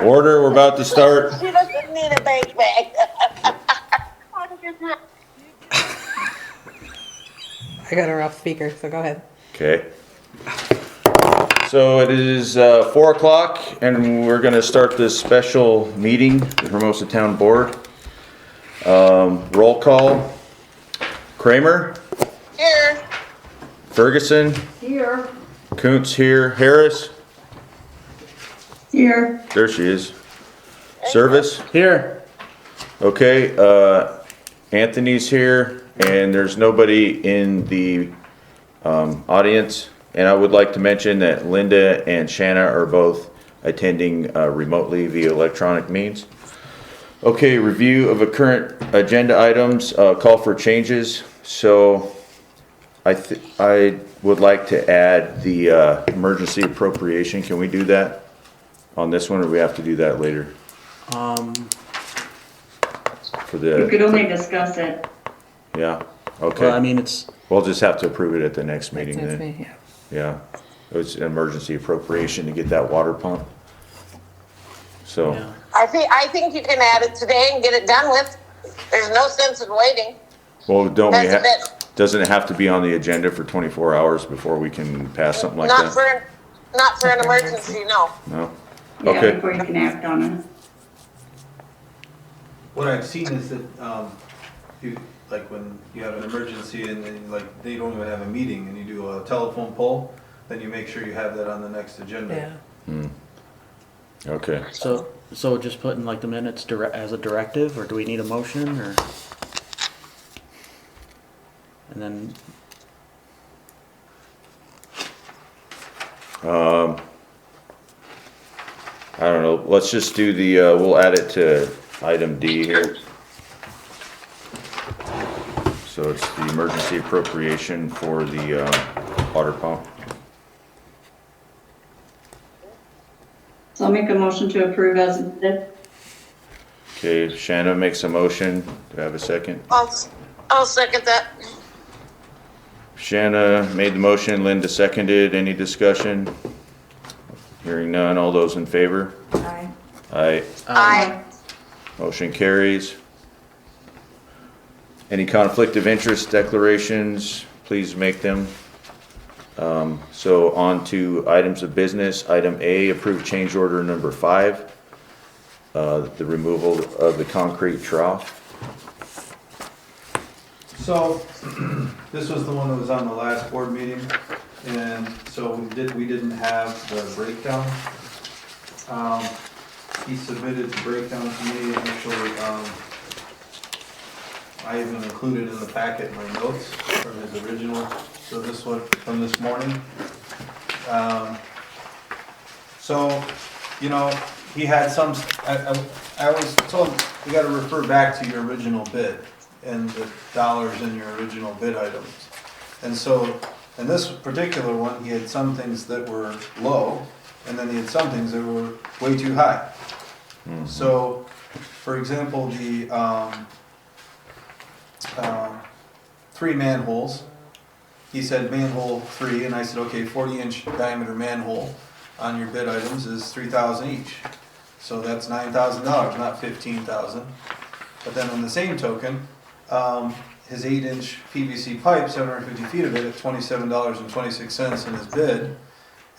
Order, we're about to start. She doesn't need a bank bag. I got her off speaker, so go ahead. Okay. So it is 4 o'clock and we're gonna start this special meeting, the Hermosa Town Board. Roll call. Kramer, Here. Ferguson, Here. Kuntz here, Harris, Here. there she is. Service, Here. okay, Anthony's here and there's nobody in the audience. And I would like to mention that Linda and Shanna are both attending remotely via electronic means. Okay, review of the current agenda items, call for changes. So I would like to add the emergency appropriation. Can we do that on this one, or do we have to do that later? For You could the, only discuss it. yeah, Well, I okay. mean, it's, We'll just have to approve it at the next meeting That's then. me, yeah. Yeah, it was an emergency appropriation to get that water pump. So, yeah. I think you can add it today and get it done with. There's no sense in waiting. well, don't we That's a have, bit, doesn't it have to be on the agenda for 24 hours before we can pass something like not that? not for an emergency, no. No? Yeah, Okay, before you can act on it. What I've seen is that, like when you have an emergency and then like they don't even have a meeting and you do a telephone poll, then you make sure you have that on the next agenda. Yeah. okay. So just putting like the minutes as a directive, or do we need a motion, or? And then, I don't know, let's just do the, we'll add it to item D here. So it's the emergency appropriation for the water pump. So I'll make a motion to approve as amended. Okay, Shanna makes a motion. Do I have a second? I'll second that. Shanna made the motion, Linda seconded. Any discussion? Hearing none, all those in favor? Aye. Aye. Aye. Motion carries. Any conflict of interest declarations, please make them. So on to items of business. Item A, approve change order number 5. The removal of the concrete trough. So, this was the one that was on the last board meeting, and so we didn't have the breakdown. He submitted the breakdown to me, actually, I even included in the packet my notes from his original, so this one from this morning. So, you know, he had some, I was told, you gotta refer back to your original bid and the dollars in your original bid items. And so, in this particular one, he had some things that were low, and then he had some things that were way too high. So, for example, the 3 manholes, he said manhole 3, and I said, okay, 40-inch diameter manhole on your bid items is $3,000 each. So that's $9,000, not $15,000. But then on the same token, his 8-inch PVC pipe, 750 feet of it, at $27.26 in his bid,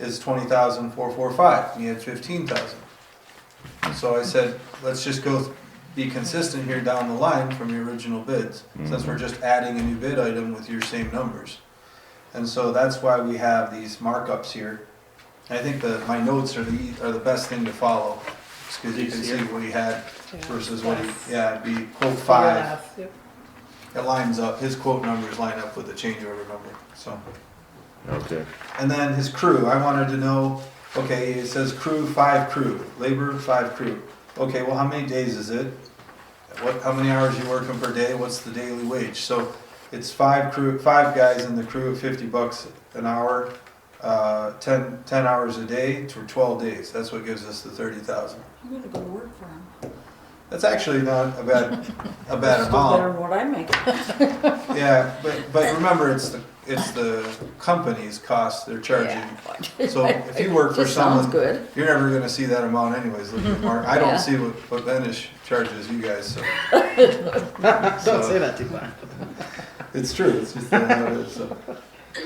is $20,445, and he had $15,000. So I said, let's just be consistent here down the line from your original bids, since we're just adding a new bid item with your same numbers. And so that's why we have these markups here. I think that my notes are the best thing to follow, because you can see what he had versus what he, yeah, it'd be quote 5. Yep. It lines up, his quote numbers line up with the change order number, so. Okay. And then his crew, I wanted to know, okay, it says crew, 5 crew, labor, 5 crew. Okay, well, how many days is it? How many hours you working per day? What's the daily wage? So it's 5 guys in the crew at $50 an hour, 10 hours a day for 12 days. That's what gives us the 30,000. I'm gonna go work for him. That's actually not a bad Still better amount. than what I make. Yeah, but remember, it's it's the company's cost they're charging. Yeah. So if you work for Just sounds someone, good. you're never gonna see that amount anyways, looking at Mark. I don't Yeah. see what Benish charges you guys, so. Don't say that too much. It's true, it's just how it is,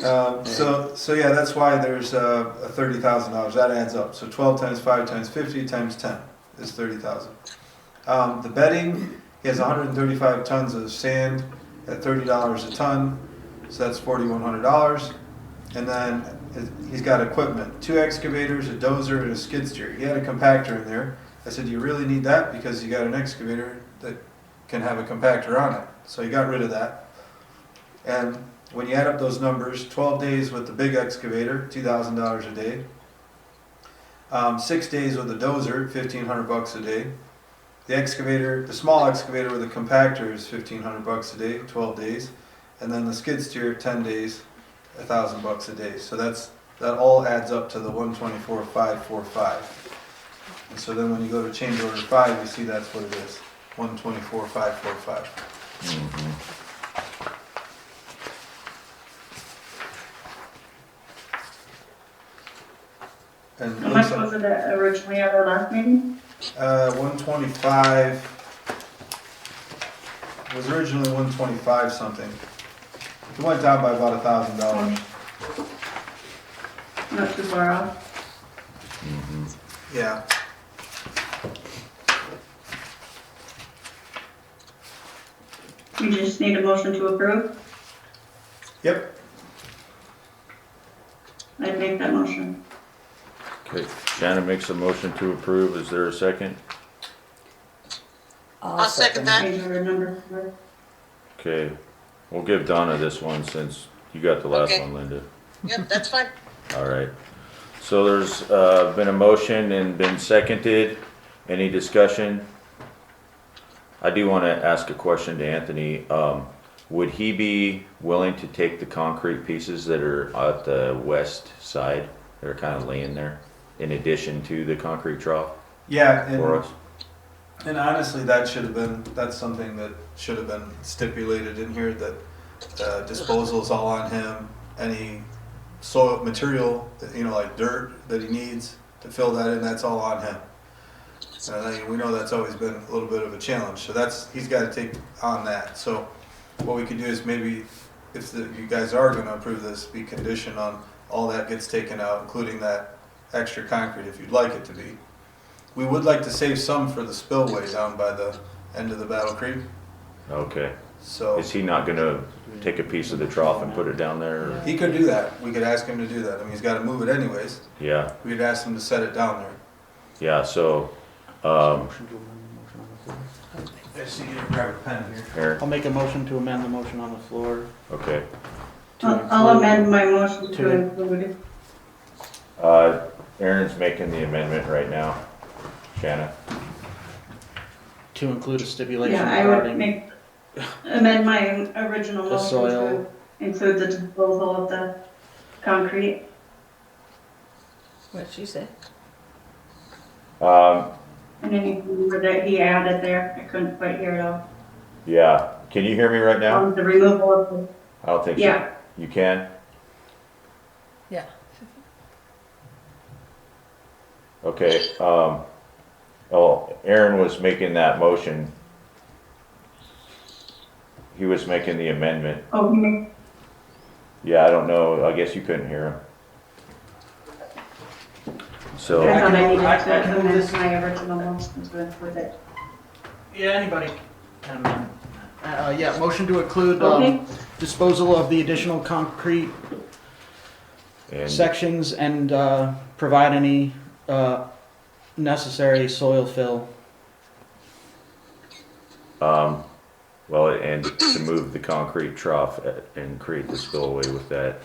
so. So yeah, that's why there's a $30,000, that adds up. So 12 times 5 times 50 times 10 is 30,000. The bedding, he has 135 tons of sand at $30 a ton, so that's $4,100. And then he's got equipment, 2 excavators, a dozer, and a skid steer. He had a compactor in there. I said, do you really need that? Because you got an excavator that can have a compactor on it. So he got rid of that. And when you add up those numbers, 12 days with the big excavator, $2,000 a day. 6 days with the dozer, $1,500 a day. The excavator, the small excavator with a compactor is $1,500 a day, 12 days. And then the skid steer, 10 days, $1,000 a day. So that all adds up to the 124,545. And so then when you go to change order 5, you see that's what it is, 124,545. And it How looks much like, was it originally at our last meeting? 125, it was originally 125 something. It went down by about $1,000. Not too far off. Yeah. We just need a motion to approve. Yep. I'd make that motion. Okay, Shannon makes a motion to approve. Is there a second? I'll second that. Change order number 4. Okay, we'll give Donna this one since you got the last Okay. one, Linda. Yep, that's fine. All right. So there's been a motion and been seconded. Any discussion? I do want to ask a question to Anthony. Would he be willing to take the concrete pieces that are at the west side that are kind of laying there in addition to the concrete trough Yeah, for us? and honestly, that's something that should have been stipulated in here, that disposal is all on him. Any soil material, like dirt that he needs to fill that in, that's all on him. And I think we know that's always been a little bit of a challenge, so he's got to take on that. So what we could do is maybe, if you guys are going to approve this, be conditioned on all that gets taken out, including that extra concrete, if you'd like it to be. We would like to save some for the spillway down by the end of the Battle Creek. Okay. So Is he not gonna take a piece of the trough and put it down there? or- he could do that. We could ask him to do that. I mean, he's got to move it anyways. Yeah, We'd ask him to set it down there. yeah, so, Motion to amend the motion on the floor. I see you grab a pen here. Aaron, I'll make a motion to amend the motion on the floor. okay. I'll amend my motion to- to include. Aaron's making the amendment right now. Shanna, To include a stipulation Yeah, I would regarding, amend my original The motion soil. to include the disposal of the concrete. What did she say? And any word that he added there, I couldn't quite hear it all. yeah, can you hear me right now? The removal of the, I don't think so. yeah, You can? Yeah. Okay, Aaron was making that motion. He was making the amendment. oh, you mean, Yeah, I don't know, I guess you couldn't hear him. So, I thought I needed I to can move amend this. my original motion to include it. yeah, anybody can amend. Yeah, motion to include, Okay. disposal of the additional concrete and, sections and, provide any, necessary soil fill. well, and to move the concrete trough and create the spillway with that.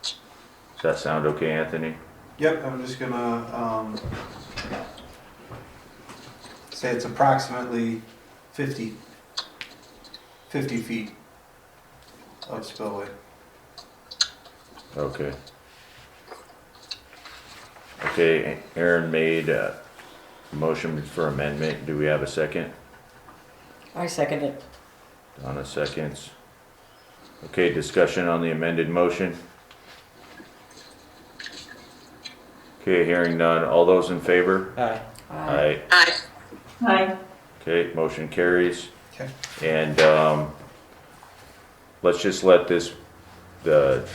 Does that sound okay, Anthony? Yep, I'm just gonna say it's approximately 50 feet of spillway. Okay. Okay, Aaron made a motion for amendment. Do we have a second? I second it. Donna seconds. Okay, discussion on the amended motion. Okay, hearing none. All those in favor? Aye. Aye. Aye. Aye. Okay, motion carries. Okay. And, let's just let the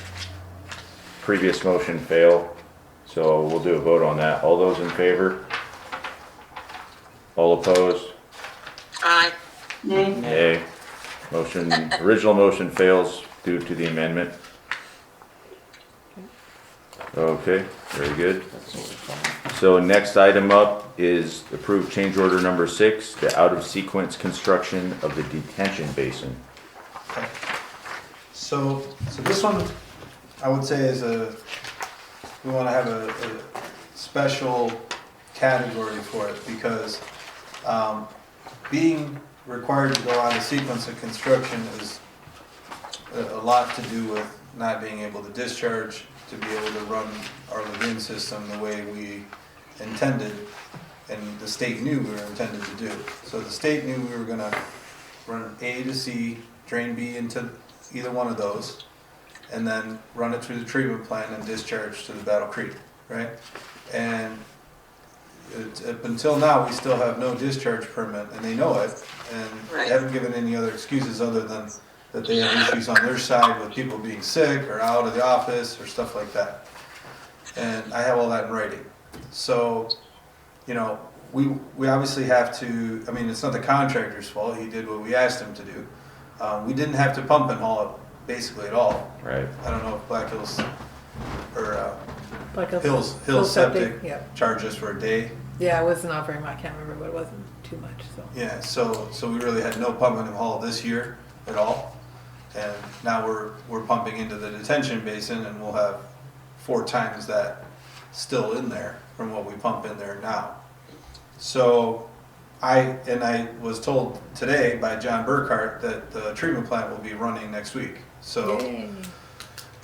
previous motion fail. So we'll do a vote on that. All those in favor? All opposed? Aye. Nay. Nay. Motion, original motion fails due to the amendment. Okay, very good. So next item up is approved change order number 6, the out of sequence construction of the detention basin. Okay. So this one, I would say is we want to have a special category for it because being required to go on a sequence of construction is a lot to do with not being able to discharge, to be able to run our lagoon system the way we intended and the state knew we were intended to do. So the state knew we were gonna run A to C, drain B into either one of those, and then run it through the treatment plant and discharge to the Battle Creek, right? And up until now, we still have no discharge permit, and they know it, and Right. they haven't given any other excuses other than that they have issues on their side with people being sick or out of the office or stuff like that. And I have all that in writing. So, you know, we obviously have to, I mean, it's not the contractor's fault, he did what we asked him to do. We didn't have to pump and haul it basically at all. Right. I don't know if Black Hills, or Like a Hills full Septic Yeah. charged us for a day. Yeah, it was not very much. I can't remember, but it wasn't too much. So Yeah, so we really had no pumping and haul this year at all. And now we're pumping into the detention basin and we'll have 4 times that still in there from what we pump in there now. So I was told today by John Burkhart that the treatment plant will be running next week. So yay.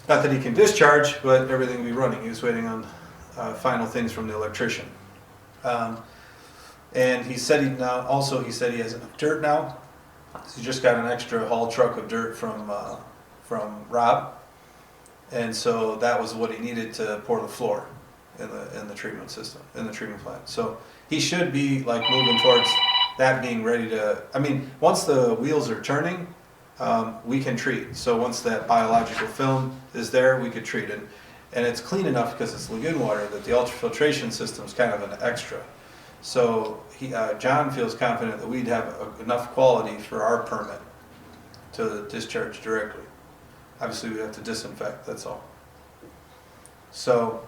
not that he can discharge, but everything will be running. He was waiting on final things from the electrician. And he said he said he has enough dirt now. He just got an extra haul truck of dirt from Rob, and so that was what he needed to pour the floor in the treatment system, in the treatment plant. So he should be like moving towards that being ready to. I mean, once the wheels are turning, we can treat. So once that biological film is there, we could treat it, and it's clean enough because it's lagoon water that the ultrafiltration system is kind of an extra. So John feels confident that we'd have enough quality for our permit to discharge directly. Obviously, we have to disinfect, that's all. So,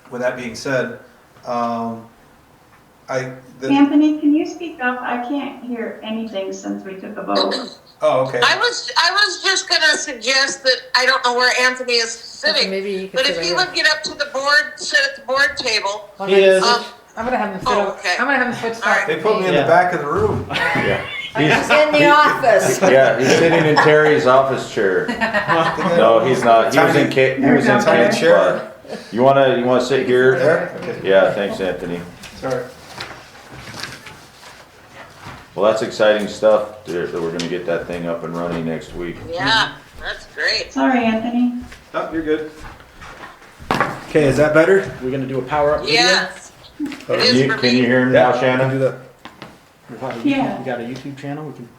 with that being said, Anthony, can you speak up? I can't hear anything since we took a vote. Oh, okay. I was just gonna suggest that, I don't know where Anthony is Okay, sitting, maybe you could but sit if right he here. would get up to the board, sit at the board table. He is. I'm gonna have him sit. Oh, over- okay. I'm gonna have him switch All right. spots. They put me in Yeah. the back of the room. Yeah. He's in the office. Yeah, he's sitting in Terry's office chair. No, he's not. He was in Tiny Ken's chair. spot. You wanna sit here? There? Okay. Yeah, thanks, Anthony. Sorry. Well, that's exciting stuff, that we're gonna get that thing up and running next week. Yeah, that's great. Sorry, Anthony. Oh, you're good. Okay, is that better? We're gonna do a power up video? Yes, it Can is you, for can you me. hear him now, I can do Shannon? that. Yeah. You got a YouTube channel? We can.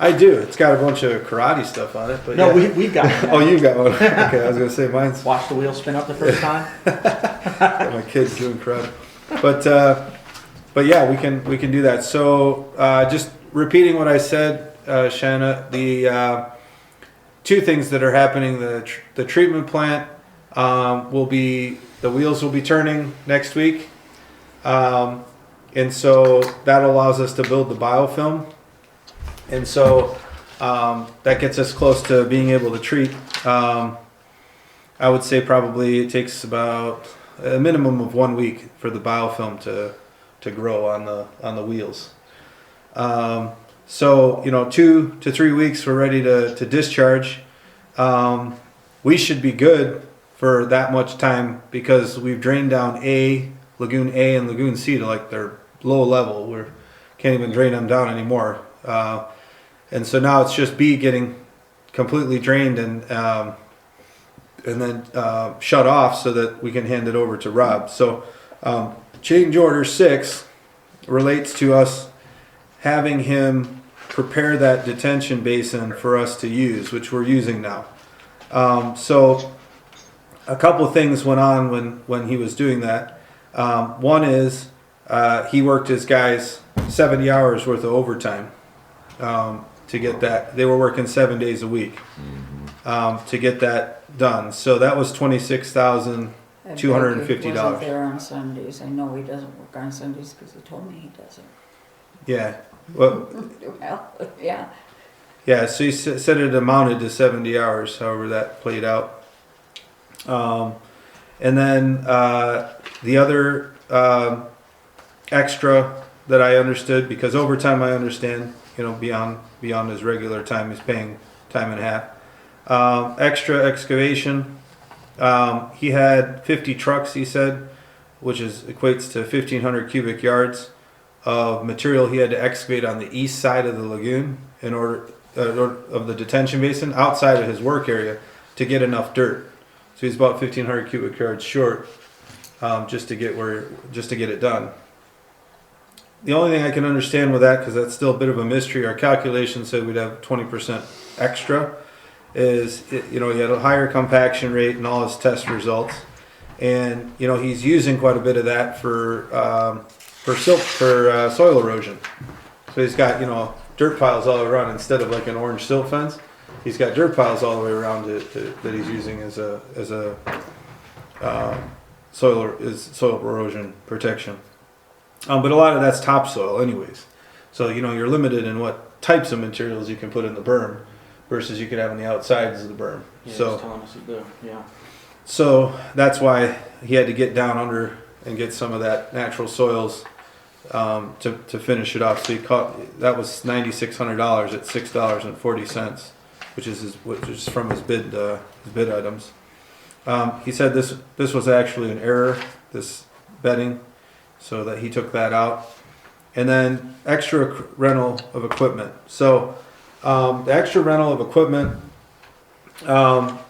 I do. It's got a bunch of karate stuff on it, but No, yeah. we've got it. Oh, you got one. Okay, I was gonna say mine's Watch the wheel spin up the first time. my kids doing karate. But yeah, we can do that. So just repeating what I said, Shanna, the 2 things that are happening: the treatment plant the wheels will be turning next week, and so that allows us to build the biofilm, and so that gets us close to being able to treat. I would say probably it takes about a minimum of 1 week for the biofilm to grow on the wheels. So 2 to 3 weeks we're ready to discharge. We should be good for that much time because we've drained down Lagoon A and Lagoon C to like their low level. We can't even drain them down anymore. And so now it's just B getting completely drained and then shut off so that we can hand it over to Rob. So change order 6 relates to us having him prepare that detention basin for us to use, which we're using now. So a couple of things went on when he was doing that. One is he worked his guys 70 hours worth of overtime to get that. They were working 7 days a week to get that done. So that was $26,250. Wasn't there on Sundays. I know he doesn't work on Sundays because he told me he doesn't. Yeah. Well, Well, yeah. yeah, so he said it amounted to 70 hours, however that played out. And then the other extra that I understood, because overtime I understand, beyond his regular time, he's paying time and a half. Extra excavation, he had 50 trucks, he said, which equates to 1,500 cubic yards of material he had to excavate on the east side of the lagoon in order of the detention basin outside of his work area to get enough dirt. So he's about 1,500 cubic yards short just to get it done. The only thing I can understand with that, because that's still a bit of a mystery, our calculations said we'd have 20% extra, is he had a higher compaction rate in all his test results, and he's using quite a bit of that for soil erosion. So he's got dirt piles all around instead of like an orange silt fence. He's got dirt piles all the way around that he's using as a soil erosion protection. But a lot of that's topsoil anyways. So you're limited in what types of materials you can put in the berm versus you could have on the outsides of the berm. Yeah, So he's telling us yeah. so that's why he had to get down under and get some of that natural soils to finish it off. So that was $9,600 at $6.40, which is from his bid items. He said this was actually an error, this bedding, so that he took that out. And then extra rental of equipment. So the extra rental of equipment,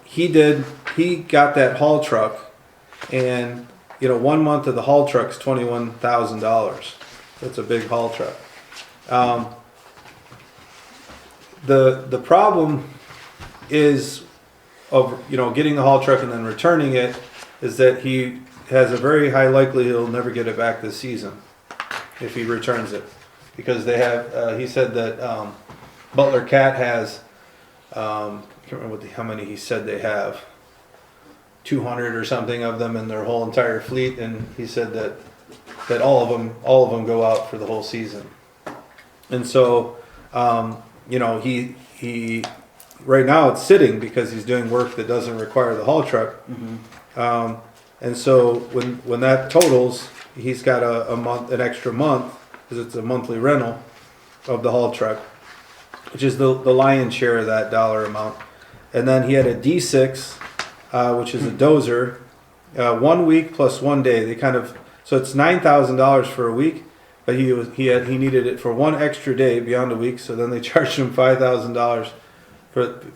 he got that haul truck, and 1 month of the haul truck's $21,000. That's a big haul truck. The problem is of getting the haul truck and then returning it is that he has a very high likelihood he'll never get it back this season if he returns it, because they have he said that Butler Cat has I can't remember how many he said they have, 200 or something of them in their whole entire fleet, and he said that all of them go out for the whole season. And so he right now it's sitting because he's doing work that doesn't require the haul truck. And so when that totals, he's got an extra month, because it's a monthly rental of the haul truck, which is the lion's share of that dollar amount. And then he had a D6, which is a dozer, 1 week plus 1 day. So it's $9,000 for a week, but he needed it for 1 extra day beyond a week. So then they charged him $5,000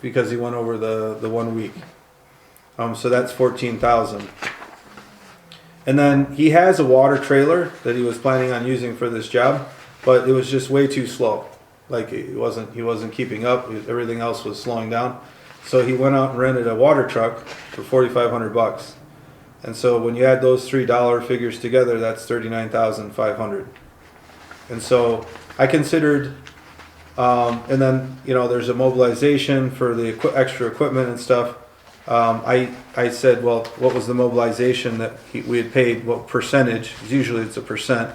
because he went over the 1 week. So that's $14,000. And then he has a water trailer that he was planning on using for this job, but it was just way too slow. Like he wasn't keeping up. Everything else was slowing down. So he went out and rented a water truck for $4,500. And so when you add those $3 figures together, that's $39,500. And so I considered, and then there's a mobilization for the extra equipment and stuff. I said, well, what was the mobilization that we had paid? What percentage? Usually it's a percent.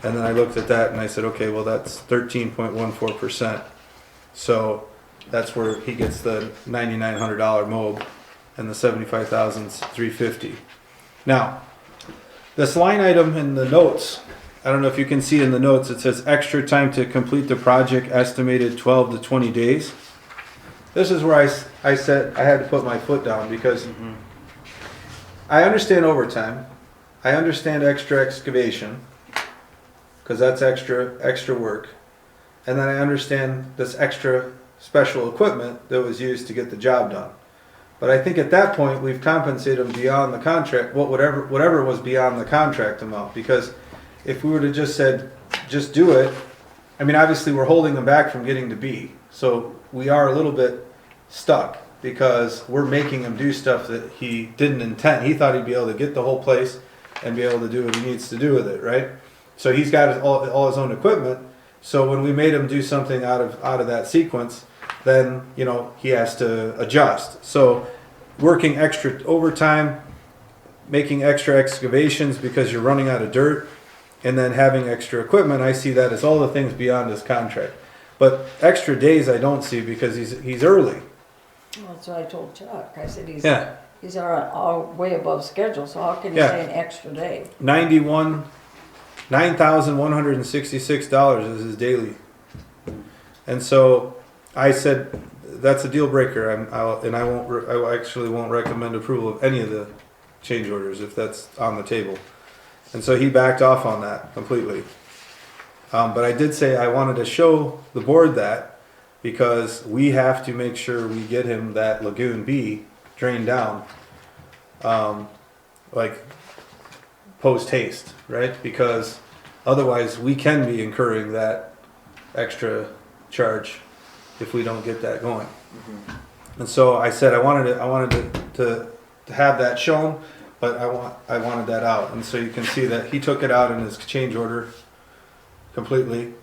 And then I looked at that and I said, okay, well that's 13.14%. So that's where he gets the $9,900 mob and the $75,350. Now, this line item in the notes, I don't know if you can see in the notes, it says extra time to complete the project estimated 12 to 20 days. This is where I said I had to put my foot down, because I understand overtime. I understand extra excavation, because that's extra work. and then I understand this extra special equipment that was used to get the job done. But I think at that point, we've compensated them beyond the contract, whatever was beyond the contract amount, because if we would have just said, just do it, I mean, obviously we're holding them back from getting to B. So we are a little bit stuck because we're making him do stuff that he didn't intend. He thought he'd be able to get the whole place and be able to do what he needs to do with it, right? So he's got all his own equipment. So when we made him do something out of that sequence, then, you know, he has to adjust. So working extra overtime, making extra excavations because you're running out of dirt, and then having extra equipment, I see that as all the things beyond his contract. But extra days I don't see because he's early. Well, that's what I told Chuck. I said he's Yeah. he's all way above schedule, so how can you Yeah. say an extra day? $9,166 is his daily. And so I said, that's a deal breaker. I actually won't recommend approval of any of the change orders if that's on the table. And so he backed off on that completely. But I did say I wanted to show the board that because we have to make sure we get him that Lagoon B drained down, like post haste, right? Because otherwise we can be incurring that extra charge if we don't get that going. And so I said I wanted to have that shown, but I wanted that out. And so you can see that he took it out in his change order completely,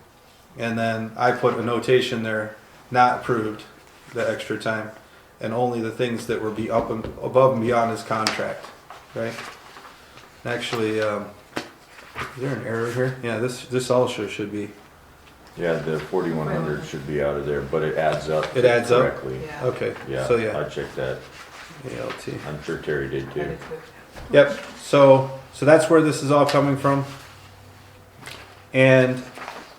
and then I put a notation there, not approved, the extra time, and only the things that were above and beyond his contract, right? And actually, is there an error here? Yeah, this also should be. Yeah, the 4,100 should be out of there, but it adds up. It adds up? correctly. Yeah. Okay. Yeah, So yeah, I checked that. ALT. I'm sure Terry did too. Yep. So that's where this is all coming from, and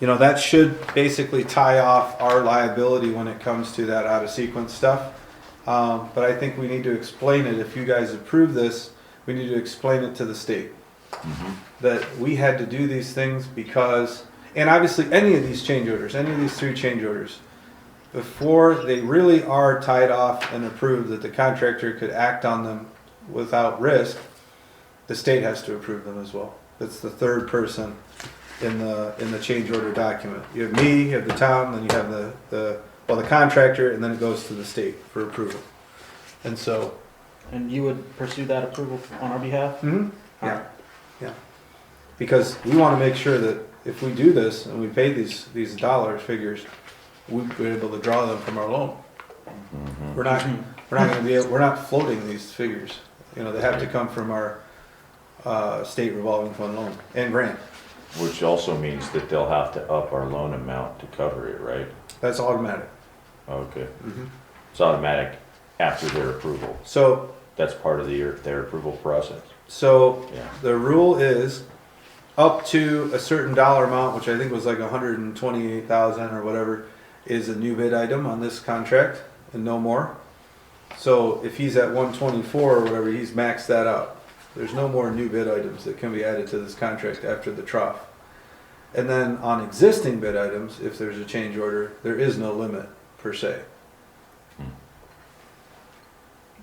you know that should basically tie off our liability when it comes to that out of sequence stuff. But I think we need to explain it. If you guys approve this, we need to explain it to the state that we had to do these things because, and obviously any of these change orders, any of these 3 change orders, before they really are tied off and approved that the contractor could act on them without risk, the state has to approve them as well. That's the third person in the change order document. You have me, you have the town, then you have the contractor, and then it goes to the state for approval. And so, And you would pursue that approval on our behalf? yeah, yeah, because we want to make sure that if we do this and we pay these dollar figures, we're able to draw them from our loan. We're not going to be able, we're not floating these figures. You know, they have to come from our state revolving fund loan and grant. Which also means that they'll have to up our loan amount to cover it, right? That's automatic. Okay. It's automatic after their approval. So That's part of their approval process. Yeah. The rule is up to a certain dollar amount, which I think was like 128,000 or whatever, is a new bid item on this contract and no more. So if he's at 124 or whatever, he's maxed that out. There's no more new bid items that can be added to this contract after the trough. And then on existing bid items, if there's a change order, there is no limit per se.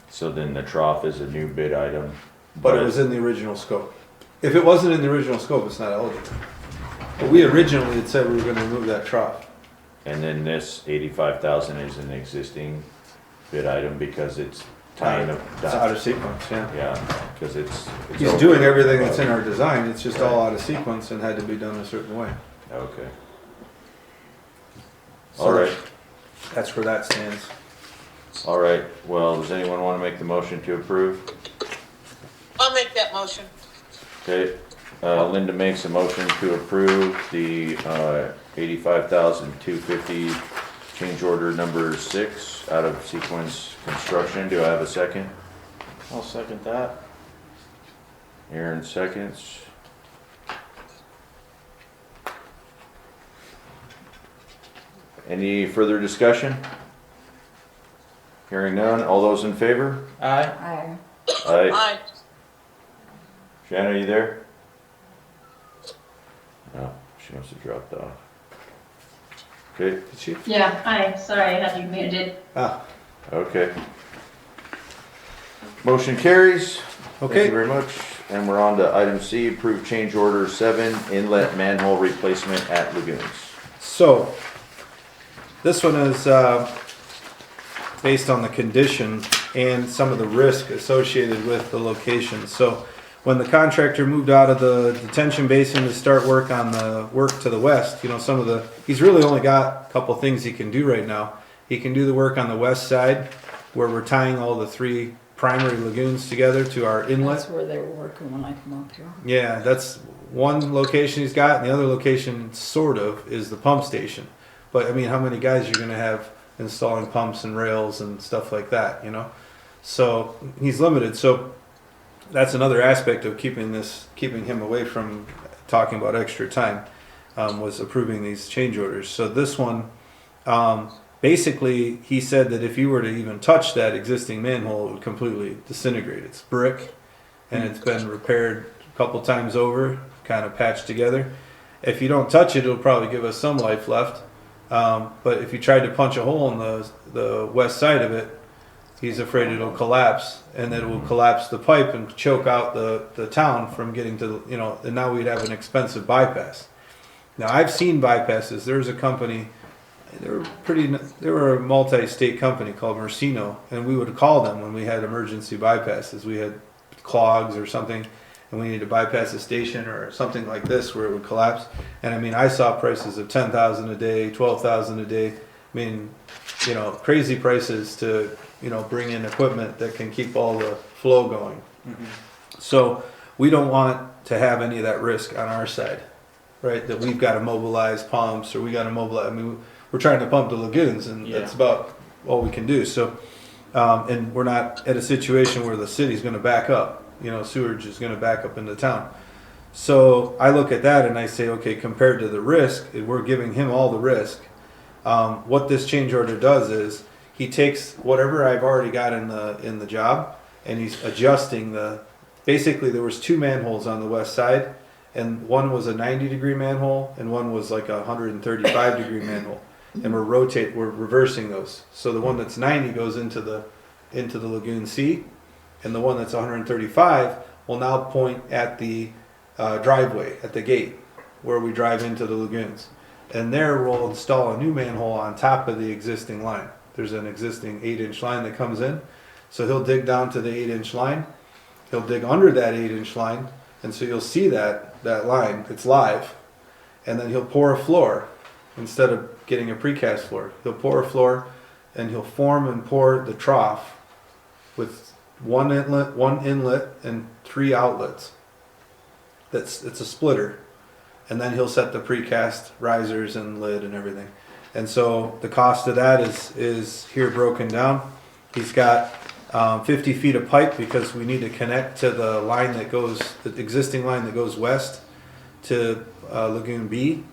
So then the trough is a new bid item. But it was in the original scope. If it wasn't in the original scope, it's not eligible. But we originally had said we were going to remove that trough. And then this 85,000 is an existing bid item because it's tying up. It's out of sequence, yeah. Yeah, because it's. He's doing everything that's in our design, it's just all out of sequence and had to be done a certain way. Okay. So All right. That's where that stands. All right. Well, does anyone want to make the motion to approve? I'll make that motion. Okay. Linda makes a motion to approve the 85,250 change order number 6 out of sequence construction. Do I have a second? I'll second that. Aaron seconds. Any further discussion? Hearing none. All those in favor? Aye. I Aye. Aye. Shannon, are you there? No, she must have dropped off. Okay, Chief? Yeah, hi, sorry, I had you muted. Okay. Motion carries. Thank Okay. you very much. And we're on to item C, approve change order 7, inlet manhole replacement at lagoons. So, this one is based on the condition and some of the risk associated with the location. So, when the contractor moved out of the detention basin to start work on the work to the west, you know, he's really only got a couple things he can do right now. He can do the work on the west side where we're tying all the 3 primary lagoons together to our inlet. That's where they were working when I come up here. Yeah, that's one location he's got, and the other location, sort of, is the pump station. But I mean, how many guys you're gonna have installing pumps and rails and stuff like that, you know? So he's limited. So that's another aspect of keeping him away from talking about extra time, was approving these change orders. So this one, basically, he said that if you were to even touch that existing manhole, it would completely disintegrate. It's brick, and it's been repaired a couple times over, kind of patched together. If you don't touch it, it'll probably give us some life left. But if you tried to punch a hole in the west side of it, he's afraid it'll collapse, and that it will collapse the pipe and choke out the town from getting to, you know, and now we'd have an expensive bypass. Now, I've seen bypasses. There's a company, they were a multi-state company called Mersino, and we would call them when we had emergency bypasses. We had clogs or something, and we needed to bypass a station or something like this where it would collapse. And I mean, I saw prices of $10,000 a day, $12,000 a day. I mean, you know, crazy prices to, you know, bring in equipment that can keep all the flow going. Mm-hmm. So we don't want to have any of that risk on our side, right? That we've got to mobilize pumps, or we got to mobilize. I mean, we're trying to pump the lagoons, and Yeah. that's about all we can do. So, and we're not at a situation where the city's going to back up. You know, sewage is going to back up into town. So I look at that and I say, okay, compared to the risk, we're giving him all the risk. What this change order does is he takes whatever I've already got in the job, and he's adjusting basically there was 2 manholes on the west side, and one was a 90-degree manhole and one was like a 135-degree manhole. And we're reversing those. So the one that's 90 goes into the Lagoon C, and the one that's 135 will now point at the driveway, at the gate, where we drive into the lagoons. And there we'll install a new manhole on top of the existing line. There's an existing 8-inch line that comes in. So he'll dig down to the 8-inch line. He'll dig under that 8-inch line, and so you'll see that line. It's live. And then he'll pour a floor instead of getting a precast floor. He'll pour a floor, and he'll form and pour the trough with one inlet, and 3 outlets. It's a splitter. And then he'll set the precast risers and lid and everything. And so the cost of that is here broken down. He's got 50 feet of pipe because we need to connect to the existing line that goes west to Lagoon B.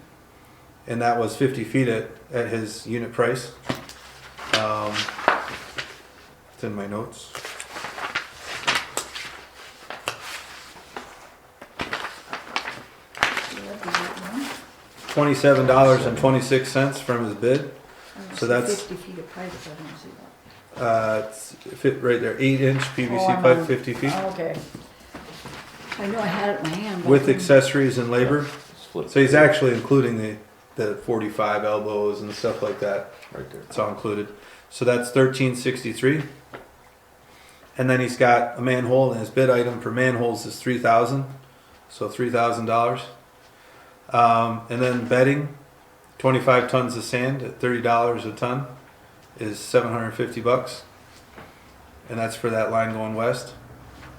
And that was 50 feet at his unit price. It's in my notes. $27.26 from his bid. So that's 50 feet of pipe, I don't see that. it's fit right there, 8-inch PVC Oh, I'm pipe, on- 50 feet, Oh, okay. I know I had it in my hand. but with I couldn't- accessories and labor. Split. So he's actually including the 45 elbows and stuff like that. Right there. It's all included. So that's $13.63. And then he's got a manhole, and his bid item for manholes is $3,000. So $3,000. And then bedding, 25 tons of sand at $30 a ton is $750. And that's for that line going west.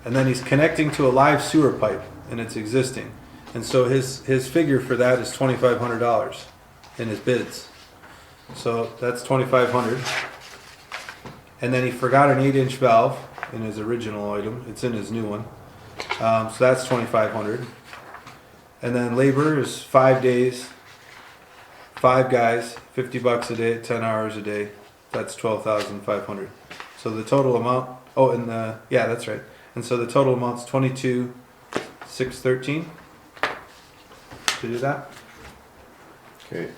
And then he's connecting to a live sewer pipe, and it's existing. And so his figure for that is $2,500 in his bids. So that's $2,500. And then he forgot an 8-inch valve in his original item. It's in his new one. So that's $2,500. And then labor is 5 days, 5 guys, $50 a day, 10 hours a day. That's $12,500. So the total amount. Oh, and yeah, that's right. And so the total amount's $22,613 to do that. Okay.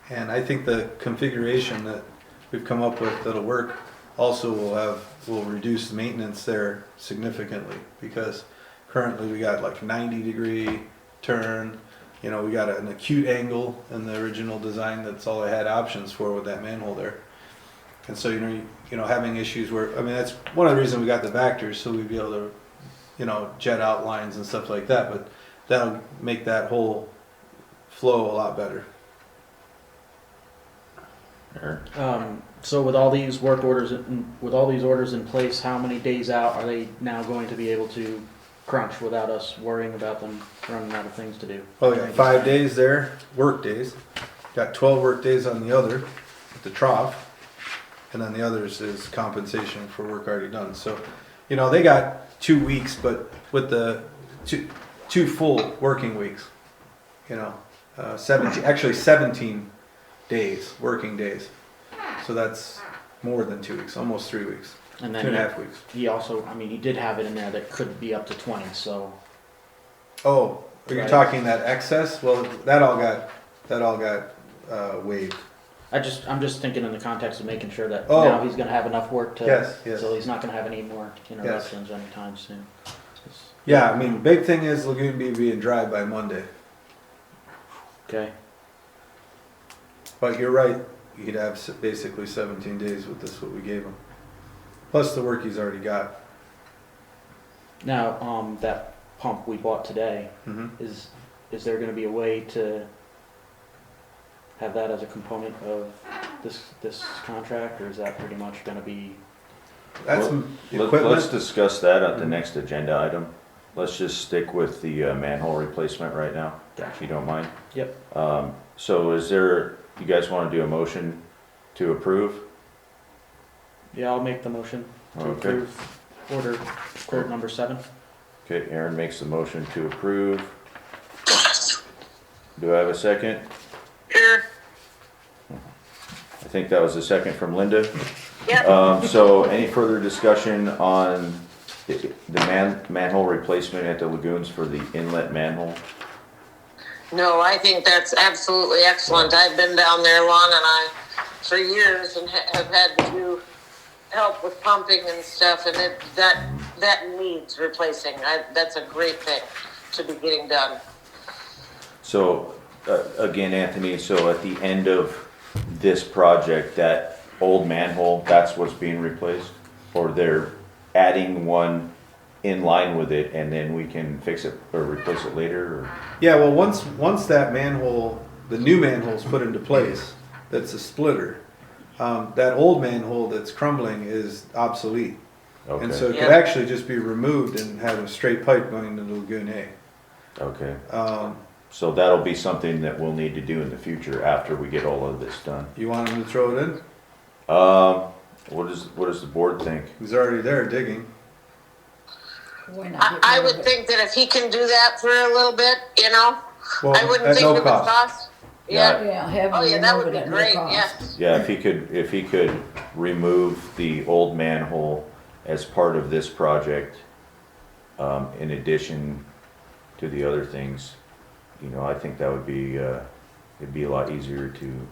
And I think the configuration that we've come up with that'll work also will reduce the maintenance there significantly, because currently we got like 90-degree turn, you know, we got an acute angle in the original design. That's all I had options for with that manhole there. And so, you know, having issues where, I mean, that's one of the reasons we got the Vectors, so we'd be able to, you know, jet out lines and stuff like that, but that'll make that whole flow a lot better. So with all these work orders, with all these orders in place, how many days out are they now going to be able to crunch without us worrying about them running out of things to do? Oh, we got 5 days there, work days. Got 12 work days on the other, at the trough. And then the others is compensation for work already done. So, you know, they got 2 weeks, but with the two full working weeks, you know, 17 days, working days. So that's more than 2 weeks, almost 3 weeks, And 2.5 weeks. he also, I mean, he did have it in there that could be up to 20, so. Oh, are you Right. talking that excess? Well, that all got waived. I'm just thinking in the context of making sure that Oh. now he's gonna have enough work to. Yes, yes. So he's not gonna have any more interruptions anytime soon. Yeah, I mean, big thing is Lagoon B being dry by Monday. Okay, But you're right, he'd have basically 17 days with this, what we gave him. Plus the work he's already got. now, that pump we bought today, Mm-hmm. is there gonna be a way to have that as a component of this contract, or is that pretty much gonna be? That's Well, some Let's equipment. discuss that at the next agenda item. Let's just stick with the manhole replacement right now, if you don't mind. Yep. So is there, you guys want to do a motion to approve? Yeah, I'll make the motion to Okay. approve order quote number 7. Okay, Aaron makes the motion to approve. Do I have a second? Here, I think that was a second from Linda. yep. So any further discussion on the manhole replacement at the lagoons for the inlet manhole? No, I think that's absolutely excellent. I've been down there long for years and have had to do help with pumping and stuff, and that needs replacing. That's a great thing to be getting done. So, again, Anthony, so at the end of this project, that old manhole, that's what's being replaced? Or they're adding one in line with it and then we can fix it or replace it later? Or? Yeah, well, once that manhole, the new manhole's put into place, that's a splitter. That old manhole that's crumbling is obsolete. Okay. And so it could Yeah. actually just be removed and have a straight pipe going into Lagoon A. Okay. Um, So that'll be something that we'll need to do in the future after we get all of this done. you want him to throw it in? What does the board think? He's already there digging. Why not get I rid of would it? think that if he can do that for a little bit, you know, Well, I wouldn't at think no it would cost. cost. Yeah. Yeah, have Oh, him yeah, that remove would it be at no great, cost. yes. Yeah, if he could remove the old manhole as part of this project, in addition to the other things, you know, I think that would be, it'd be a lot easier to.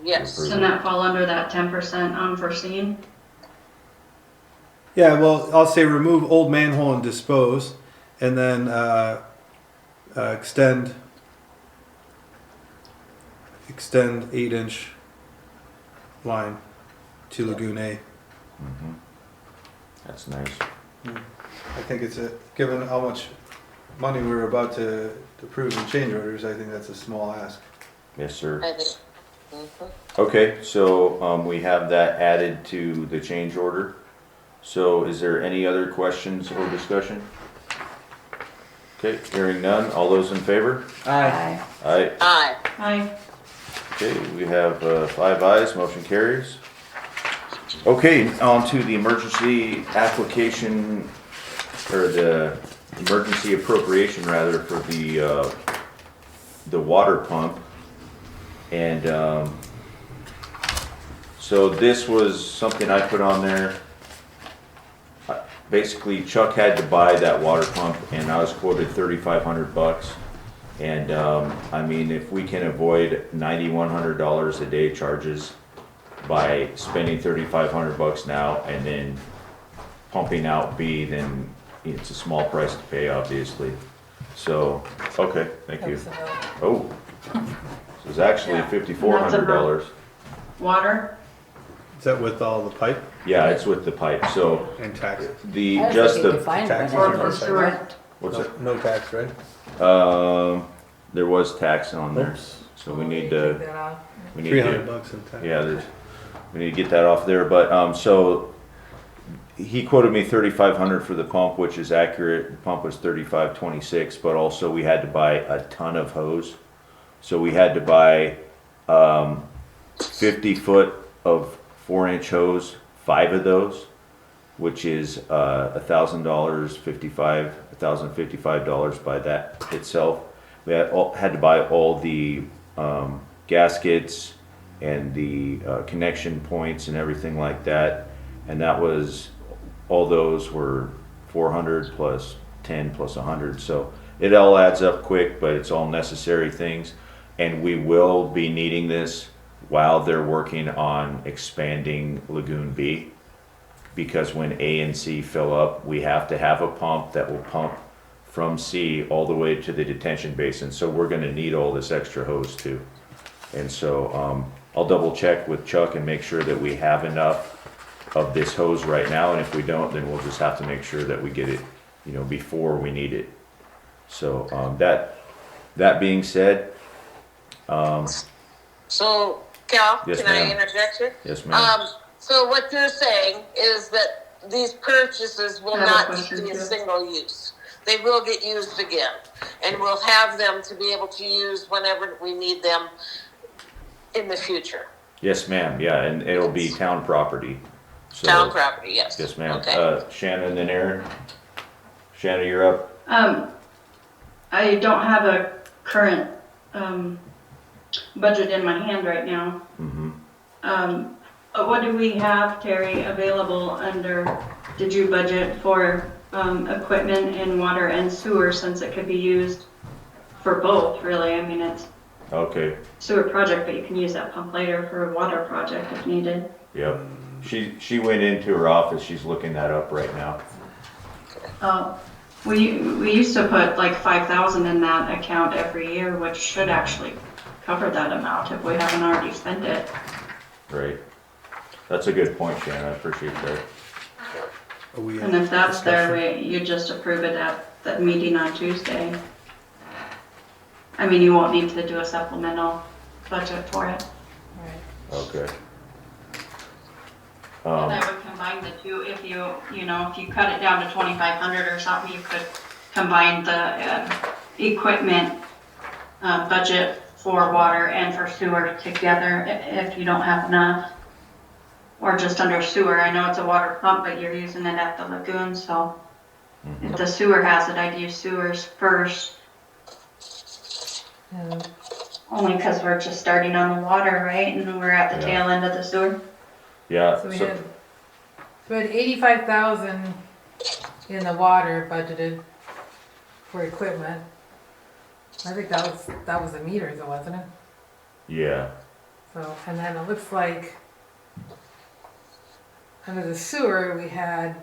Yes. Doesn't that fall under that 10% unforeseen? Yeah, well, I'll say remove old manhole and dispose, and then extend 8-inch line to Lagoon A. Mhm. That's nice. I think it's given how much money we're about to approve in change orders, I think that's a small ask. Yes, sir. I think. Mhm. Okay, so, we have that added to the change order. So is there any other questions or discussion? Okay, hearing none. All those in favor? Aye. Aye. Aye. Aye. Okay, we have 5 ayes, motion carries. Okay, on to the emergency application, or the emergency appropriation rather, for the water pump. And so this was something I put on there. Basically, Chuck had to buy that water pump and I was quoted $3,500. And, I mean, if we can avoid $9,100 a day charges by spending $3,500 now and then pumping out B, then it's a small price to pay, obviously. So, okay, thank you. Oh, so it's actually $5,400. Water? Is that with all the pipe Yeah, it's with the pipe, so and tax? the, I was just thinking the, we find tax one or and for sewer. rent. what's it? No tax, right? There was tax on there, Oops. so we need Take to, that off. we need to. $300 in tax. Yeah, we need to get that off there, but, so, he quoted me 3,500 for the pump, which is accurate, the pump was 3526, but also we had to buy a ton of hose. So we had to buy, 50 foot of 4-inch hose, 5 of those, which is, $1,000, $1,055 by that itself. We had to buy all the, gaskets and the, connection points and everything like that. And that was, all those were 400 plus 10 plus 100. So it all adds up quick, but it's all necessary things. And we will be needing this while they're working on expanding Lagoon B. Because when A and C fill up, we have to have a pump that will pump from C all the way to the detention basin. So we're gonna need all this extra hose too. And so, I'll double check with Chuck and make sure that we have enough of this hose right now, and if we don't, then we'll just have to make sure that we get it, you know, before we need it. So, that being said, So, Cal, Yes, can I ma'am. interject here? yes, ma'am. So what you're saying is that these purchases will I have a not question, be a too. single use. They will get used again, and we'll have them to be able to use whenever we need them in the future. Yes, ma'am, yeah, and it'll be town property. So, Town property, yes. yes, ma'am. Okay. Shannon and Aaron? Shannon, you're up. I don't have a current, budget in my hand right now. What do we have, Terry, available under, did you budget for, equipment in water and sewer, since it could be used for both, really? I mean, it's Okay, sewer project, but you can use that pump later for a water project if needed. yep. She went into her office, she's looking that up right now. We used to put like 5,000 in that account every year, which should actually cover that amount if we haven't already spent it. Right. That's a good point, Shannon, I appreciate that. Are we in And if that's there, discussion? you just approve it at that meeting on Tuesday. I mean, you won't need to do a supplemental budget for it. Right. Okay. And I would combine the two, if you cut it down to 2,500 or something, you could combine the equipment budget for water and for sewer together if you don't have enough. Or just under sewer. I know it's a water pump, but you're using it at the lagoon, so if the sewer has it, I'd use sewers first. And Only because we're just starting on the water, right? And we're at the Yeah. tail end of the sewer. Yeah, so we had 85,000 in the water budgeted for equipment. I think that was the meters, wasn't it? yeah, So, and then it looks like under the sewer, we had,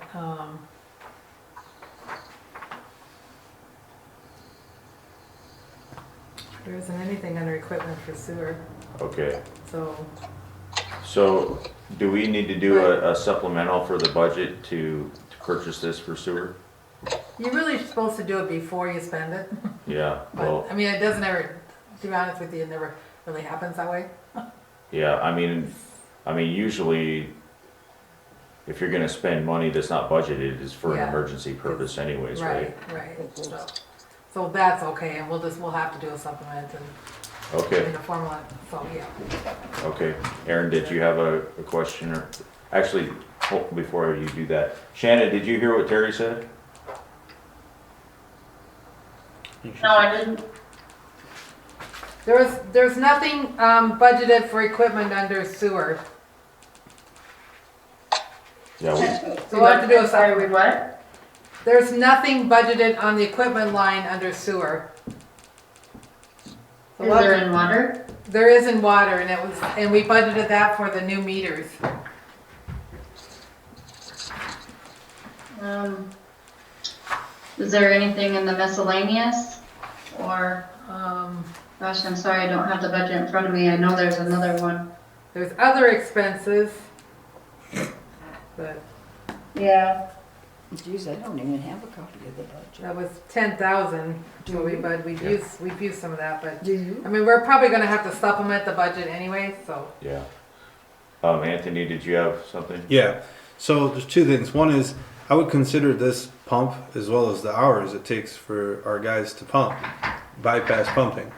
there isn't anything under equipment for sewer, okay. so, So, do we need to do a supplemental for the budget to purchase this for sewer? you're really supposed to do it before you spend it. Yeah, well, But, I mean, it doesn't ever, to be honest with you, it never really happens that way. yeah, I mean, usually, if you're gonna spend money that's not budgeted, it's for an Yeah. emergency purpose anyways, right? Right, so that's okay, and we'll have to do a supplement and Okay, in the formula, so, yeah. okay. Aaron, did you have a question or, actually, before you do that, Shannon, did you hear what Terry said? No, I didn't. There's nothing, budgeted for equipment under sewer, Yeah, so we'll have to do a Sorry, supplement. with what? There's nothing budgeted on the equipment line under sewer. The Is there in water? There is in water, and we budgeted that for the new meters. Is there anything in the miscellaneous? Or, Um, gosh, I'm sorry, I don't have the budget in front of me. I know there's another one. there's other expenses, but Yeah. Geez, I don't even have a copy of the budget. that was 10,000. So we've used some of that, but Do you? I mean, we're probably gonna have to supplement the budget anyway, so. Yeah. Anthony, did you have something? Yeah, so there's two things. One is, I would consider this pump, as well as the hours it takes for our guys to pump, bypass pumping,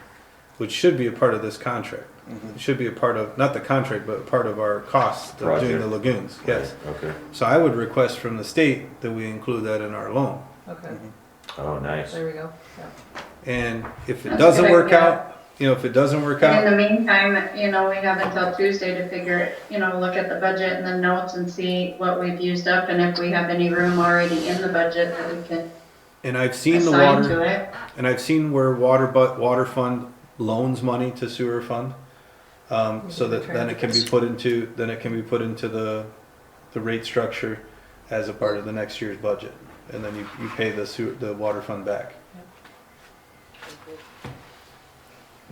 which should be a part of this contract. It should be a part of, not the contract, but part of our cost of doing Project. the lagoons, yes. Okay. So I would request from the state that we include that in our loan. Okay, Oh, nice. there we go. Yeah. And if it That's doesn't a good work idea. out, if it doesn't work And in out, the meantime, we have until Tuesday to figure it, look at the budget and the notes and see what we've used up and if we have any room already in the budget that we can and I've seen the assign to water, it. and I've seen where water fund loans money to sewer fund. So that then it can be put into, the rate structure as a part of the next year's budget. And then you pay the water fund back.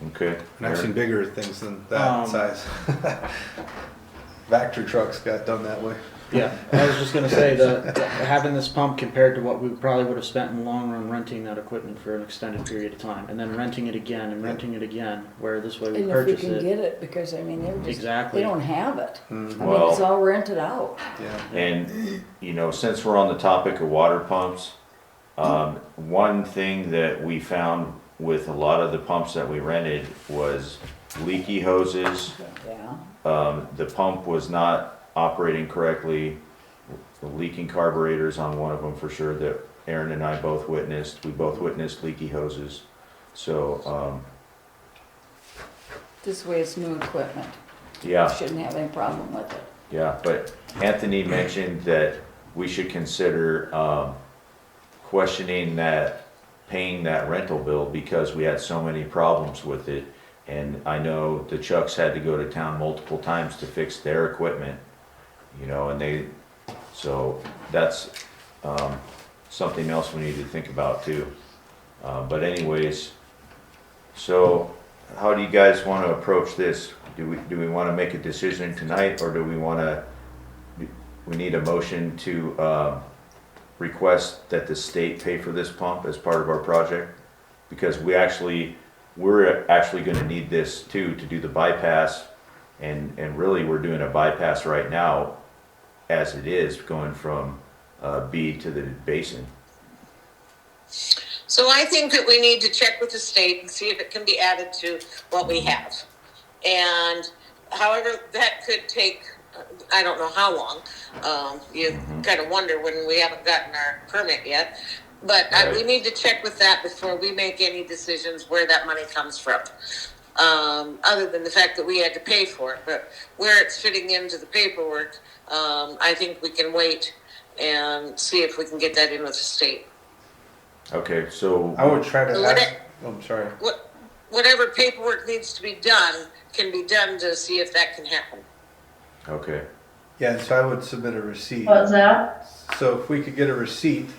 Okay. And I've seen bigger things than that Um, size. Vector trucks got done that way. Yeah, I was just gonna say having this pump compared to what we probably would have spent in the long run renting that equipment for an extended period of time, and then renting it again and renting it again, where this way we And if we purchase can it. get it, because I mean, they're just, Exactly. they don't have it. I Mm, mean, Well- it's all rented out. yeah. And, since we're on the topic of water pumps, one thing that we found with a lot of the pumps that we rented was leaky hoses. Yeah. The pump was not operating correctly, leaking carburetors on one of them for sure that Aaron and I both witnessed. We both witnessed leaky hoses. So, This way it's new equipment. yeah. Shouldn't have any problem with it. Yeah, but Anthony mentioned that we should consider questioning paying that rental bill because we had so many problems with it. And I know the Chucks had to go to town multiple times to fix their equipment, so that's something else we need to think about too. But anyways, so how do you guys want to approach this? Do we want to make a decision tonight, or do we need a motion to request that the state pay for this pump as part of our project? Because we're actually going to need this too to do the bypass, and really we're doing a bypass right now as it is, going from B to the basin. So I think that we need to check with the state and see if it can be added to what we have. And however that could take, I don't know how long. You kind of wonder when we haven't gotten our permit yet. But we need to check with that before we make any decisions where that money comes from. Other than the fact that we had to pay for it. But where it's fitting into the paperwork, I think we can wait and see if we can get that in with the state. Okay, so I would try to What ask, I'm sorry. Whatever paperwork needs to be done can be done to see if that can happen. okay, Yeah, so I would submit a receipt. What's that? So if we could get a receipt,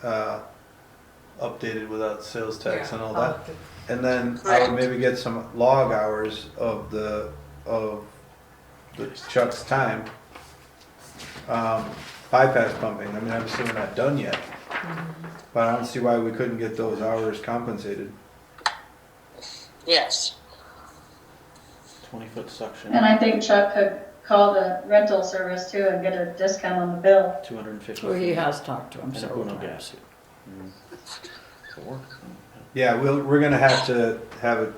updated without sales tax and all that. And then I would maybe get some log hours of the Chuck's time. Bypass pumping, I mean, obviously we're not done yet. But I don't see why we couldn't get those hours compensated. Yes. 20-foot suction, And I think Chuck could call the rental service too and get a discount on the bill. 250 Well, he feet, has talked to him and a several Uno times. gas. Four? Yeah, we're gonna have to have a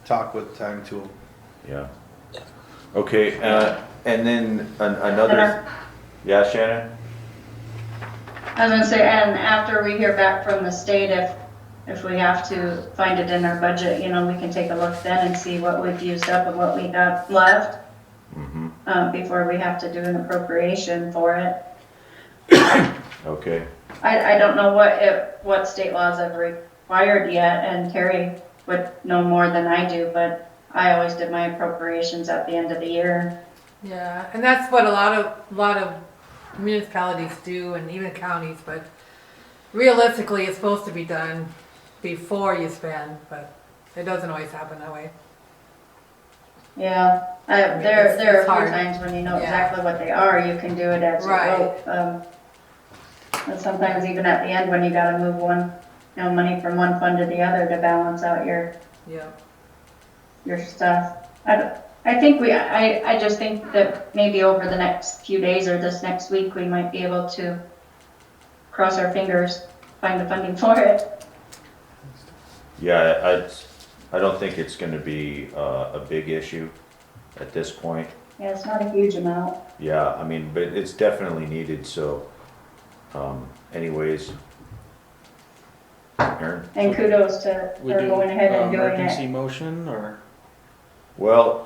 talk with Time Tool. yeah. Okay, and then another, yeah, Shannon? I was gonna say, and after we hear back from the state, if we have to find it in our budget, we can take a look then and see what we've used up and what we have left, before we have to do an appropriation for it. Okay, I don't know what state laws have required yet, and Terry would know more than I do, but I always did my appropriations at the end of the year. Yeah, and that's what a lot of municipalities do, and even counties. But realistically, it's supposed to be done before you spend, but it doesn't always happen that way. Yeah, mean, there it's are a few hard. times when you know Yeah. exactly what they are, you can do it as you Right. go. And sometimes even at the end when you gotta move money from one fund to the other to balance out your stuff. I just think that maybe over the next few days or this next week, we might be able to cross our fingers, find the funding for it. Yeah, I don't think it's gonna be a big issue at this point. Yeah, it's not a huge amount. Yeah, I mean, but it's definitely needed, so, anyways. Aaron? And kudos to We her do going ahead and doing emergency it. motion, or? Well,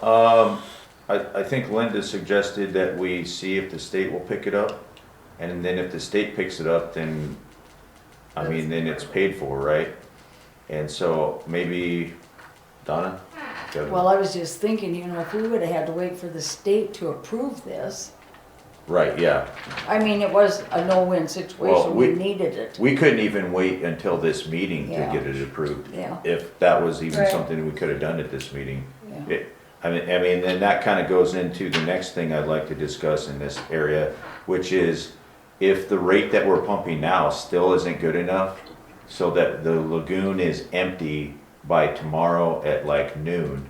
I think Linda suggested that we see if the state will pick it up, and then if the state picks it up, then, I mean, then it's paid for, right? And so maybe, Donna? Kevin? Well, I was just thinking, if we would have had to wait for the state to approve this, Right, yeah. I mean, it was a no-win Well, situation, we needed it. We couldn't even wait until this meeting to Yeah. get it approved. Yeah. If that was even Right. something we could have done at this meeting. Yeah. I mean, then that kind of goes into the next thing I'd like to discuss in this area, which is if the rate that we're pumping now still isn't good enough, so that the lagoon is empty by tomorrow at like noon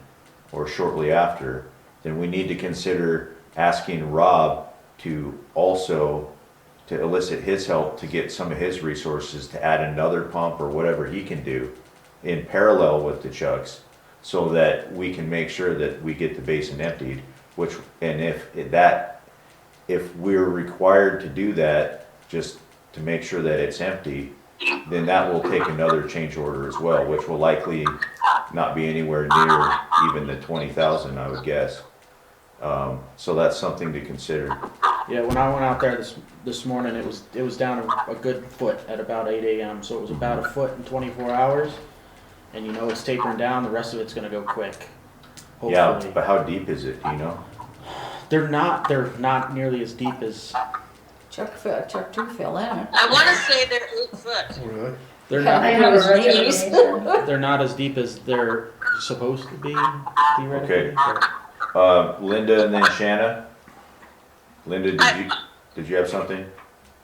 or shortly after, then we need to consider asking Rob to also, to elicit his help to get some of his resources to add another pump or whatever he can do in parallel with the chucks, so that we can make sure that we get the basin emptied, and if we're required to do that, just to make sure that it's empty, then that will take another change order as well, which will likely not be anywhere near even the 20,000, I would guess. So that's something to consider. Yeah, when I went out there this morning, it was down a good foot at about 8 a.m. So it was about a foot in 24 hours, and it's tapering down. The rest of it's gonna go quick. Hopefully. Yeah, but how deep is it, do you know? They're not nearly as deep as Chuck 2 fell in it. I want to say they're 8 foot. Really? they're Yeah. not I have a His knees. recommendation. they're not as deep as they're supposed to be theoretically. Okay. but- Linda and then Shanna? Linda, did you have something?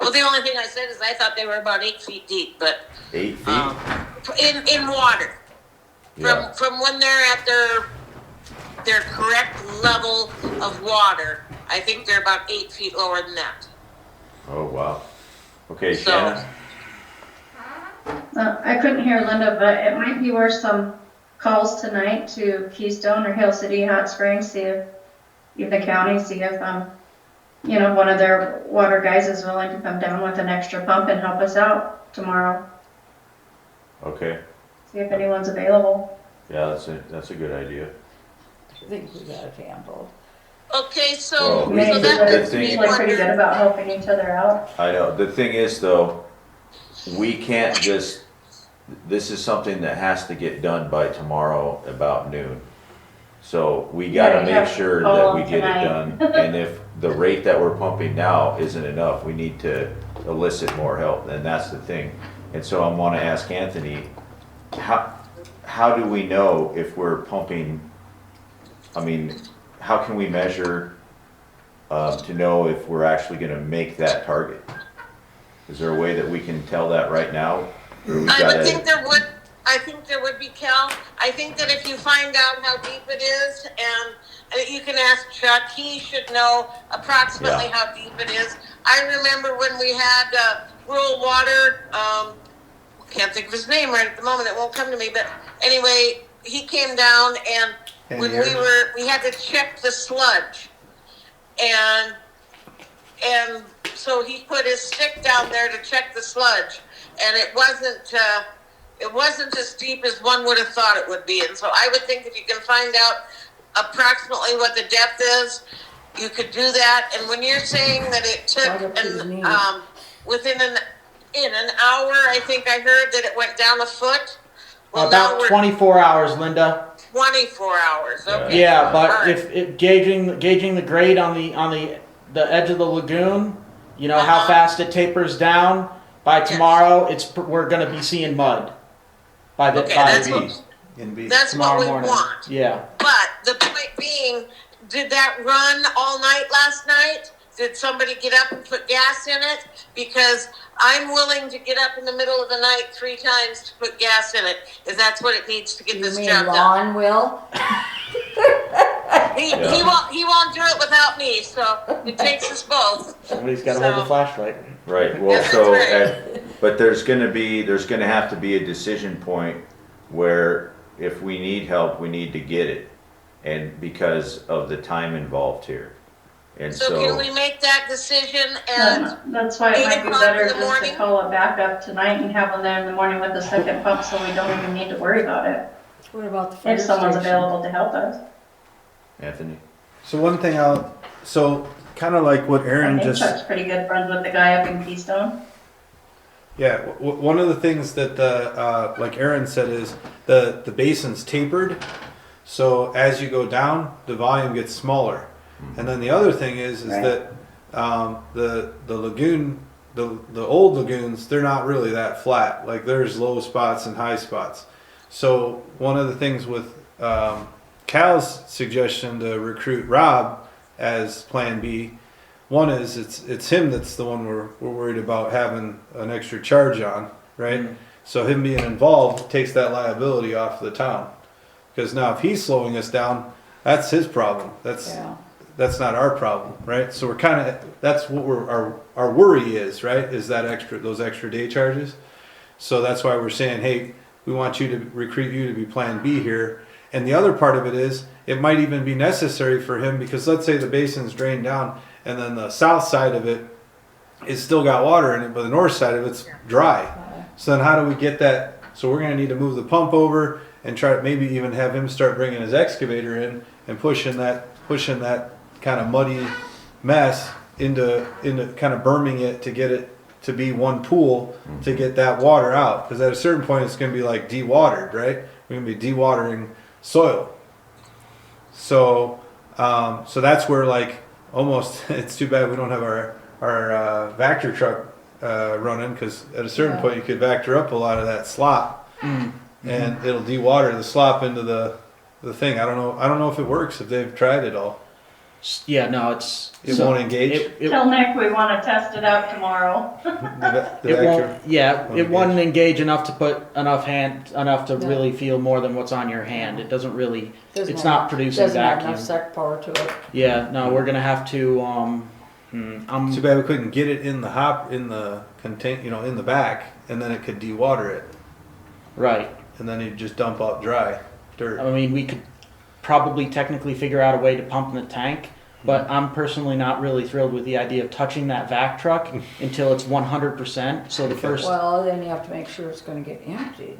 Well, the only thing I said is I thought they were about 8 feet deep, but 8 feet? in water. Yeah. From when they're at their correct level of water, I think they're about 8 feet lower than that. Oh, wow. Okay, So- Shanna? I couldn't hear Linda, but it might be worth some calls tonight to Keystone or Hill City Hot Springs, see if the county, see if, one of their water guys is willing to come down with an extra pump and help us out tomorrow. Okay, See if anyone's available. yeah, that's a good idea. I think we got it handled. Okay, so, Well, so Maybe, that but the it's thing- usually pretty good about helping each other out. I know, the thing is though, we can't just, this is something that has to get done by tomorrow about noon. So we Yeah, gotta you make have to sure call that we them get it tonight. done. And if the rate that we're pumping now isn't enough, we need to elicit more help, and that's the thing. And so I wanna ask Anthony, how do we know if we're pumping, how can we measure, to know if we're actually gonna make that target? Is there a way that we can tell that right now? Or we I gotta- would think there would be, Cal. I think that if you find out how deep it is, and you can ask Chuck, he should know approximately Yeah. how deep it is. I remember when we had rural water, can't think of his name right at the moment, it won't come to me, but anyway, he came down and when we had to check the sludge. And so he put his stick down there to check the sludge, and it wasn't as deep as one would have thought it would be. And so I would think if you can find out approximately what the depth is, you could do that. And when you're saying that it took Right up to his knees. in an hour, I think I heard that it went down a foot. Well, now About we're 24 hours, Linda. 24 hours, okay. Yeah, but Alright. if gauging the grade on the edge of the lagoon, you know how Uh-huh. fast it tapers down. By Yes. tomorrow, we're gonna be seeing mud. By Okay, that's B. what, In B. that's what tomorrow we morning. want. Yeah. But the point being, did that run all night last night? Did somebody get up and put gas in it? Because I'm willing to get up in the middle of the night 3 times to put gas in it, if that's what it needs to get You this mean job done. Lon will? He won't do it without me, so it takes us both. Somebody's got to hold the So- flashlight. Right, well, Yes, so, that's but there's gonna have to be a decision point where if we need help, we need to get it. And because of the time involved here. And So can we make that decision and, That's why it 8 might be o'clock better in the just morning? to call it back up tonight and have them there in the morning with the second pump, so we don't even need to worry about it. What about the fire If someone's station? available to help us. Anthony? So one thing so kind of like what I Aaron think just, Chuck's pretty good friends with the guy up in Keystone. yeah, one of the things that like Aaron said is the basin's tapered. So as you go down, the volume gets smaller. And then the other thing is Right. that the lagoon, the old lagoons, they're not really that flat. Like there's low spots and high spots. So one of the things with Cal's suggestion to recruit Rob as Plan B, one is it's him that's the one we're worried about having an extra charge on, right? So him being involved takes that liability off the town. Because now if he's slowing us down, that's his problem. Yeah. That's not our problem, right? So we're kind of, that's what our worry is, right? Is those extra day charges. So that's why we're saying, hey, we want you to recruit you to be Plan B here. And the other part of it is, it might even be necessary for him, because let's say the basin's drained down and then the south side of it is still got water in it, but the north side of it's dry. So then how do we get that? So we're gonna need to move the pump over and try to maybe even have him start bringing his excavator in and pushing that kind of muddy mess into kind of berming it to get it to be one pool to get that water out. Because at a certain point it's going to be like dewatered, right? We're going to be dewatering soil. So so that's where like almost it's too bad we don't have our Vector truck running, because at a certain point you could Vector up a lot of that slop and it'll dewater the slop into the thing. I don't know if it works, if they've tried it all. Yeah, no, It won't engage. Tell Nick we want to test it out tomorrow. The It Vector. won't. Yeah, won't it won't engage enough to put enough to No. really feel more than what's on your hand. It doesn't really. Doesn't It's have- not producing Doesn't have vacuum. enough sec power to it. Yeah, no, we're gonna have to. Too bad we couldn't get it in the in the in the back, and then it could dewater it, Right. and then you'd just dump out dry dirt. I mean, we could probably technically figure out a way to pump in the tank, but I'm personally not really thrilled with the idea of touching that vac truck until it's 100%. So the first. Well, then you have to make sure it's gonna get emptied.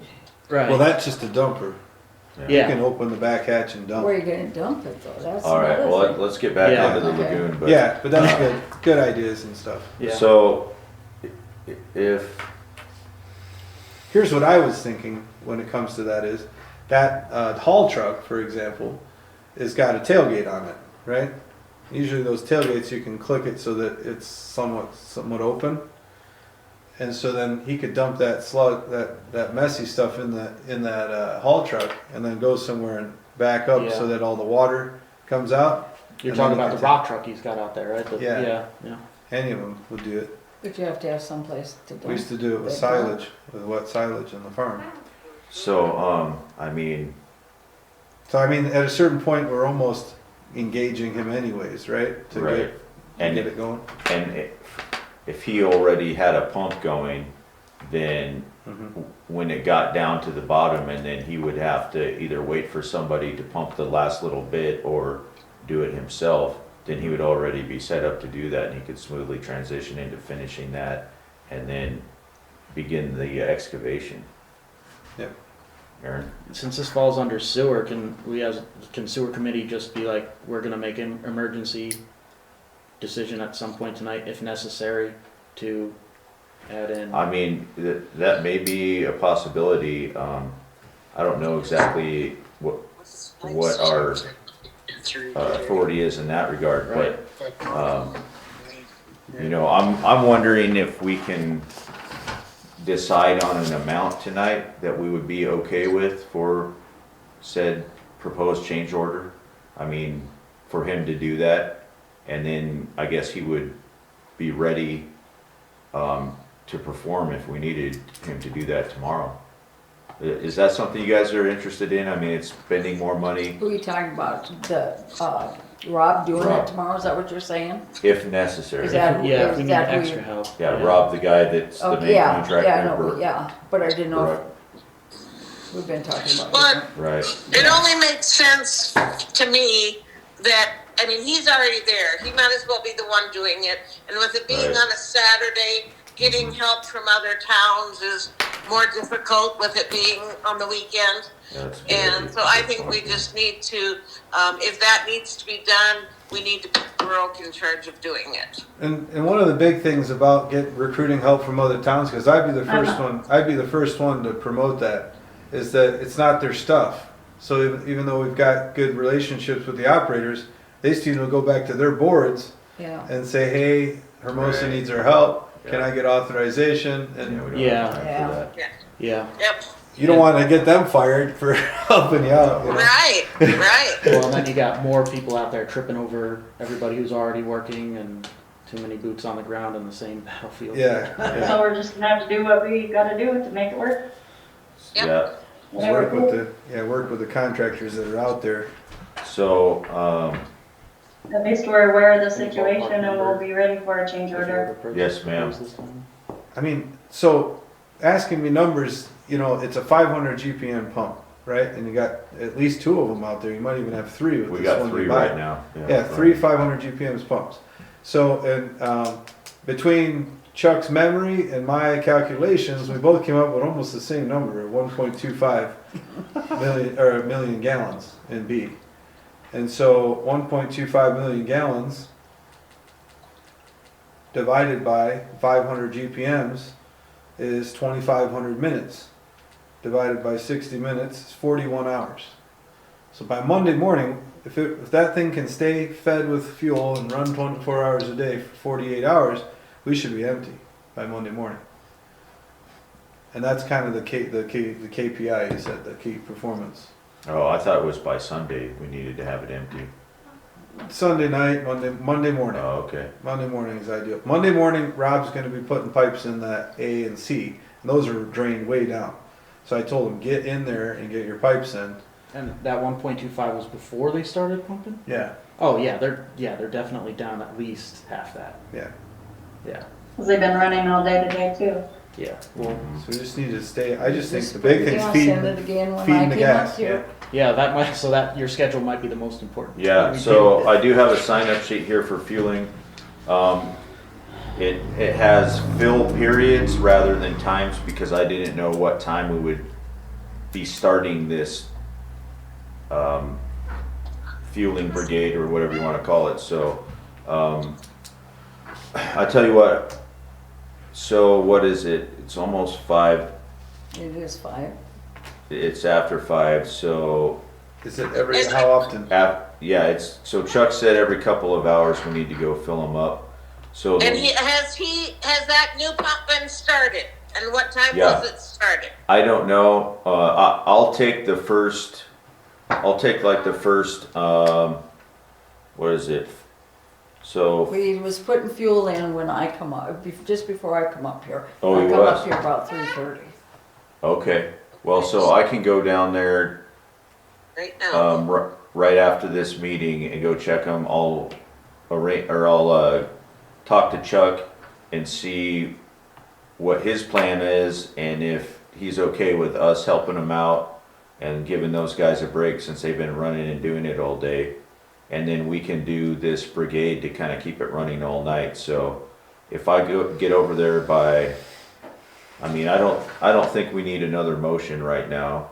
Right. Well, that's just a dumper. Yeah. You can open the back hatch and dump. Where are you gonna dump it though? That's All right, another well, thing. let's get back Yeah. onto the Okay. lagoon, but. Yeah, but that's good ideas and stuff. Yeah. So, if, Here's what I was thinking when it comes to that is, that haul truck, for example, has got a tailgate on it, right? Usually those tailgates, you can click it so that it's somewhat open. And so then he could dump that slug, that messy stuff in that haul truck, and then go somewhere and back up so that all the water comes out. You're And talking then about the rock truck he's got out there, right? Yeah. Yeah. Any of them would do it. But you have to have someplace to dump. We used to do it with They silage, with wet silage in the farm. so, I mean, So I mean, at a certain point, we're almost engaging him anyways, right? To Right. get And- it going. and if he already had a pump going, then Mhm. when it got down to the bottom, and then he would have to either wait for somebody to pump the last little bit or do it himself, then he would already be set up to do that, and he could smoothly transition into finishing that and then begin the excavation. Yep. Aaron? Since this falls under sewer, can sewer committee just be like, we're gonna make an emergency decision at some point tonight, if necessary, to add in? I mean, that may be a possibility. I don't know exactly what our authority is in that regard, but, you know, I'm wondering if we can decide on an amount tonight that we would be okay with for said proposed change order. I mean, for him to do that, and then I guess he would be ready, to perform if we needed him to do that tomorrow. Is that something you guys are interested in? I mean, it's spending more money Who are you talking about? Rob doing Rob. it tomorrow, is that what you're saying? if necessary. Is that- Yeah, if is we need that who extra you- help. Yeah, Rob, the guy that's the Okay, main yeah, contractor. yeah, I know, for- yeah, but I didn't know Right. if we've been talking about But different. Right. it only makes sense to me that, I mean, he's already there. He might as well be the one doing it. And with it being Right. on a Saturday, getting help from other towns is more difficult with it being on the weekend. That's a good And idea. so I think we just need to, if that needs to be done, we need to put Baroque in charge of doing it. And one of the big things about recruiting help from other towns, because I'd be the first one to promote that, is that it's not their stuff. So even though we've got good relationships with the operators, they still will go back to their boards Yeah, and say, hey, Hermosa Right. needs our help. Can Yeah. I get authorization? Yeah, And we don't Yeah. have time Yeah. for that. Yeah. Yep, you don't want to get them fired for helping you out. You know? right, right. Well, and then you got more people out there tripping over everybody who's already working, and too many boots on the ground in the same battlefield. Yeah. So we're just gonna have to do what we gotta do to make it work. Yep. Yeah, Just work with the contractors that are out there. so, At least we're aware of the Any ballpark situation and we'll number? be ready for a change If you order. have a purchase Yes, ma'am. price this time. I mean, so asking me numbers, you know, it's a 500 GPM pump, right? And you got at least 2 of them out there. You might even have 3 with we this got one 3 you buy. right now. Yeah, 3 500 GPMs pumps. So, and between Chuck's memory and my calculations, we both came up with almost the same number, 1.25 million or a million gallons in B. And so 1.25 million gallons divided by 500 GPMs is 2,500 minutes. Divided by 60 minutes is 41 hours. So by Monday morning, if that thing can stay fed with fuel and run 24 hours a day for 48 hours, we should be empty by Monday morning. And that's kind of the KPI, you said, the key performance. Oh, I thought it was by Sunday we needed to have it empty. Sunday night, Monday morning. Oh, okay. Monday morning is ideal. Monday morning, Rob's going to be putting pipes in that A and C, and those are drained way down. So I told him, get in there and get your pipes in. And that 1.25 was before they started pumping? Yeah, Oh yeah, they're definitely down at least half that. yeah. Yeah. Cause they've been running all day today too. Yeah. Well, So we just need to stay. I just think Just the big thing's I'll feeding, send it again when feeding I the came up gas. here. yeah, that might so that your schedule might be the most important. Yeah, We so do- I do have a sign-up sheet here for fueling. It has fill periods rather than times because I didn't know what time we would be starting this fueling brigade or whatever you want to call it. So I tell you what. So what is it? It's almost 5. It is 5. It's after 5. So Is it how often? yeah, it's so Chuck said every couple of hours we need to go fill them up. So And has that new pump been started? And what time Yeah. was it started? I don't know. I'll take the first. I'll take like the first. What is it? So He was putting fuel in when I come up, just before I come up here. Oh, I he come was? up here about 3:30. okay. Well, so I can go down there Right now. right after this meeting and go check them. I'll talk to Chuck and see what his plan is and if he's okay with us helping him out and giving those guys a break since they've been running and doing it all day. And then we can do this brigade to kind of keep it running all night. So if I get over there by, I mean, I don't think we need another motion right now.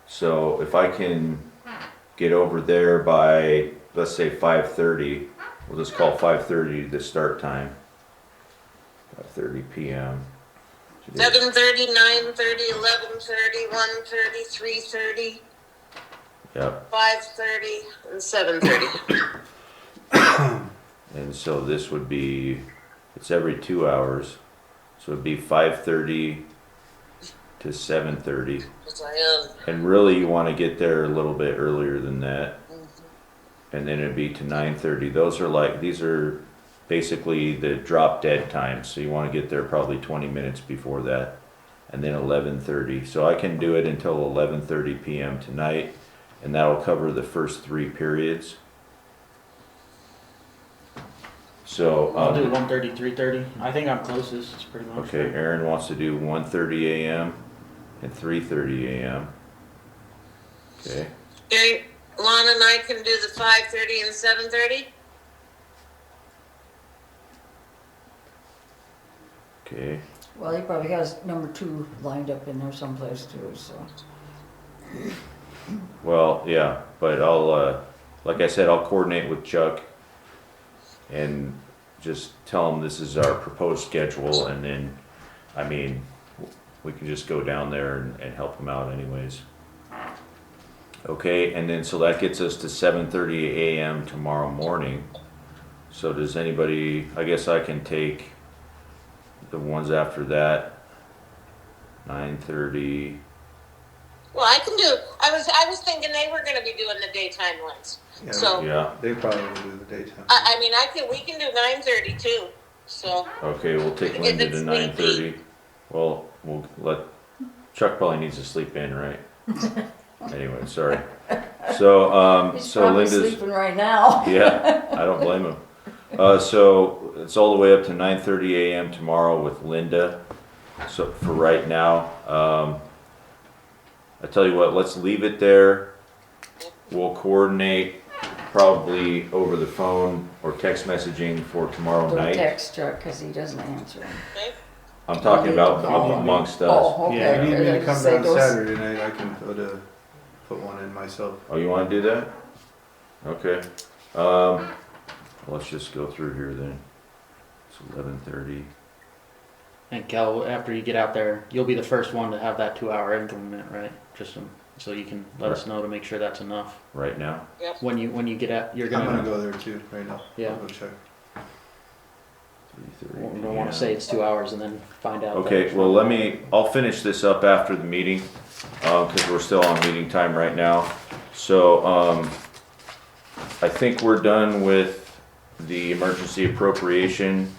So if I can get over there by, let's say 5:30, we'll just call 5:30 the start time. 5:30 p.m. 7:30, 9:30, 11:30, 1:30, 3:30, Yep. 5:30, and 7:30. And so this would be, it's every 2 hours, so it'd be 5:30 to 7:30. Because I am. And really, you want to get there a little bit earlier than that. And then it'd be to 9:30. Those are like, these are basically the drop dead times. So you want to get there probably 20 minutes before that. And then 11:30. So I can do it until 11:30 p.m. tonight. And that'll cover the first 3 periods. So, I'll do 1:30, 3:30. I think I'm closest, it's pretty much. okay, Aaron wants to do 1:30 a.m. and 3:30 a.m. Okay. Okay, Lon and I can do the 5:30 and 7:30. Okay. Well, he probably has number 2 lined up in there someplace too, so. Well, yeah, but I'll, like I said, I'll coordinate with Chuck and just tell him this is our proposed schedule, and then, I mean, we can just go down there and help him out anyways. Okay, and then, so that gets us to 7:30 a.m. tomorrow morning. So does anybody, I guess I can take the ones after that, 9:30. Well, I can do. I was thinking they were going to be doing the daytime ones. Yeah, So Yeah, They probably will do the daytime. I mean, we can do 9:30 too. So okay, we'll take If Linda it's to sleepy. 9:30. Well, we'll let, Chuck probably needs to sleep in, right? Anyway, sorry. So, He's so probably Linda's, sleeping right now. yeah, I don't blame him. So it's all the way up to 9:30 a.m. tomorrow with Linda. So for right now, I tell you what, let's leave it there. We'll coordinate probably over the phone or text messaging for tomorrow Don't night. text Chuck, cause he doesn't answer. I'm talking about Oh. amongst us. Oh, okay. Yeah, If you need me to I come say down those- Saturday night, I can put one in myself. Oh, you wanna do that? Okay. Let's just go through here then. It's 11:30. And Cal, after you get out there, you'll be the first one to have that 2-hour increment, right? Just so you can let us know to make sure that's enough. Right now? When you get out, you're I'm gonna gonna, go there too, right now. Yeah. I'll go check. 3:30 we don't wanna say it's 2 hours and then find out. that Okay, it's well, not. I'll finish this up after the meeting, cause we're still on meeting time right now. So, I think we're done with the emergency appropriation.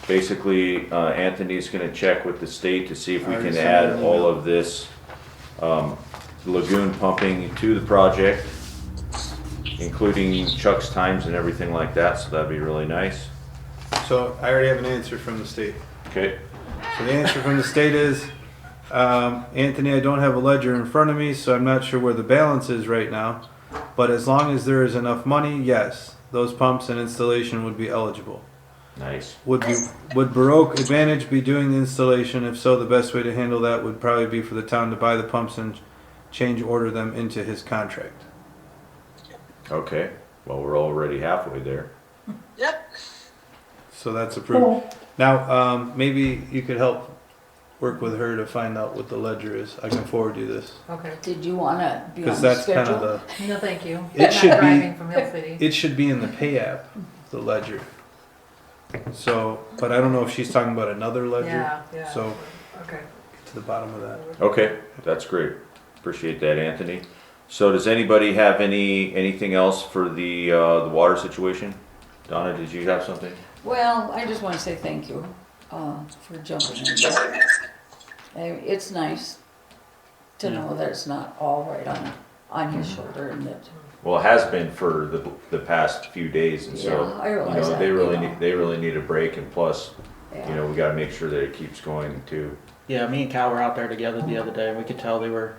Basically, Anthony's gonna check with the state to see if we Already can sent add an all email. of this, lagoon pumping to the project, including Chuck's times and everything like that, so that'd be really nice. So I already have an answer from the state. Okay, So the answer from the state is, Anthony, I don't have a ledger in front of me, so I'm not sure where the balance is right now. But as long as there is enough money, yes, those pumps and installation would be eligible. nice. Would Baroque Advantage be doing the installation? If so, the best way to handle that would probably be for the town to buy the pumps and change order them into his contract. Okay, well, we're already halfway there. Yep. So that's approved. Now, maybe you could help work with her to find out what the ledger is. I can forward you this. Okay. Did you wanna be on Because the that's kind schedule? of No, thank you. It I'm should not be- driving from Hill City. it should be in the pay app, the ledger. So, but I don't know if she's talking about another ledger. Yeah, yeah. So Okay. get to the bottom of that. Okay, that's great. Appreciate that, Anthony. So does anybody have anything else for the water situation? Donna, did you have something? Well, I just wanna say thank you, for jumping in there. It's nice to know that it's not all right on his shoulder and that, Well, it has been for the past few days, and so, yeah, I you realize know, that. they really you know. need a break, and plus, Yeah. you know, we gotta make sure that it keeps going too. Yeah, me and Cal were out there together the other day and we could tell they were,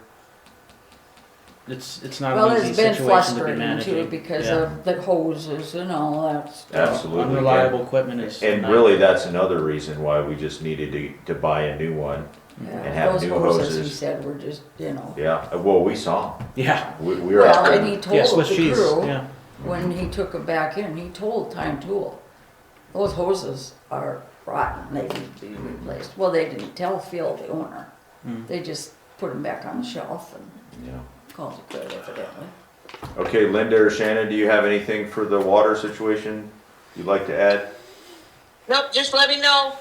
it's not Well, an easy it's been situation to be frustrating managing. too because Yeah. of the hoses and all that stuff. Absolutely. Unreliable equipment is. a And nightmare. really, that's another reason why we just needed to buy a new one. Yeah, and have those new hoses, he hoses. said, were just, you know. Yeah, well, we saw 'em. Yeah, We were out Well, there. and he yeah, told Swiss the cheese, crew, yeah. when he took them back in, he told Time Tool, those hoses are rotten, they need to be replaced. Well, they didn't tell Phil, the owner. Hmm. They just put them back on the shelf and Yeah. called it good evidently. Okay, Linda or Shannon, do you have anything for the water situation you'd like to add? Nope, just let me know.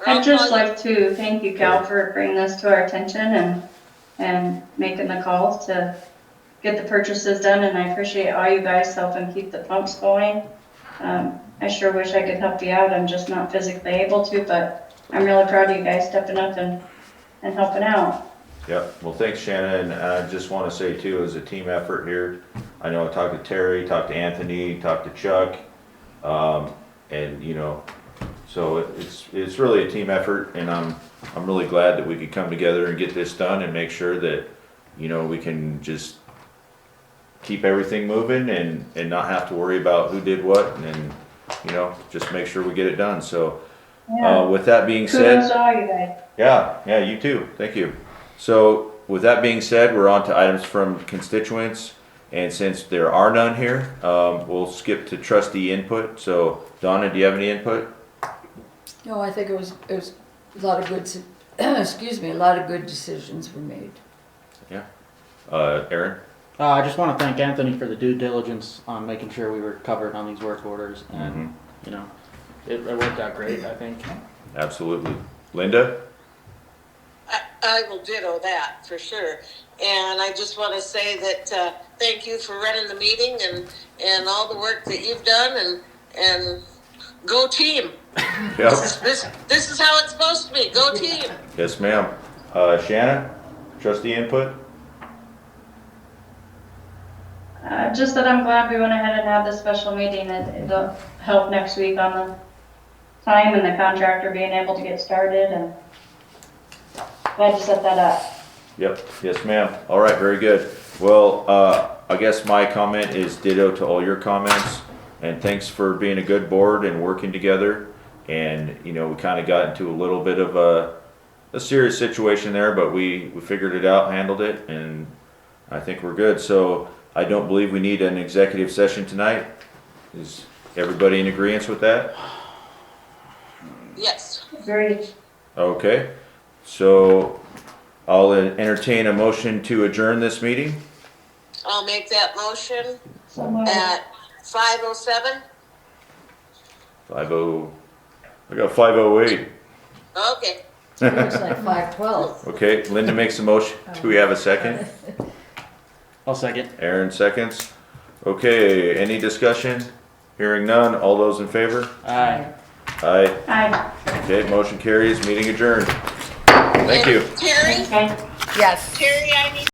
I'd just like to thank you, Cal, for bringing this to our attention and making the calls to get the purchases done, and I appreciate all you guys helping keep the pumps going. I sure wish I could help you out, I'm just not physically able to, but I'm really proud of you guys stepping up and helping out. Yep, well, thanks Shannon, and I just wanna say too, as a team effort here, I know I talked to Terry, talked to Anthony, talked to Chuck, and you know, so it's really a team effort, and I'm really glad that we could come together and get this done and make sure that, you know, we can just keep everything moving and not have to worry about who did what, and then, you know, just make sure we get it done, so. Yeah. With that being said. Kudos to all you guys. Yeah, you too, thank you. So with that being said, we're on to items from constituents, and since there are none here, we'll skip to trustee input. So Donna, do you have any input? No, I think it was a lot of good, excuse me, a lot of good decisions were made. Aaron? I just want to thank Anthony for the due diligence on making sure we were covered on these work orders, and you know, it worked out great, I think. Absolutely. Linda? I will ditto that for sure. And I just want to say that thank you for running the meeting and all the work that you've done and go team. Yep. This is how it's supposed to be. Go team. Yes, ma'am. Shannon? Trustee input? Just that I'm glad we went ahead and had this special meeting. It'll help next week on the time and the contractor being able to get started, and glad to set that up. Yep, yes ma'am. All right, very good. Well, I guess my comment is ditto to all your comments, and thanks for being a good board and working together. And, you know, we kind of got into a little bit of a serious situation there, but we figured it out, handled it, and I think we're good. So I don't believe we need an executive session tonight. Is everybody in agreement with that? Yes. Very. Okay, so I'll entertain a motion to adjourn this meeting. I'll make that motion Somewhere. at 5:07. 50, I got 5:08. Okay. Looks like 5:12. Okay, Linda makes a motion. Do we have a second? I'll second. Aaron seconds. Okay, any discussion? Hearing none, all those in favor? Aye. Aye. Aye. Okay, motion carries, meeting adjourned. Thank you. Terry, Okay. Yes. Terry, I need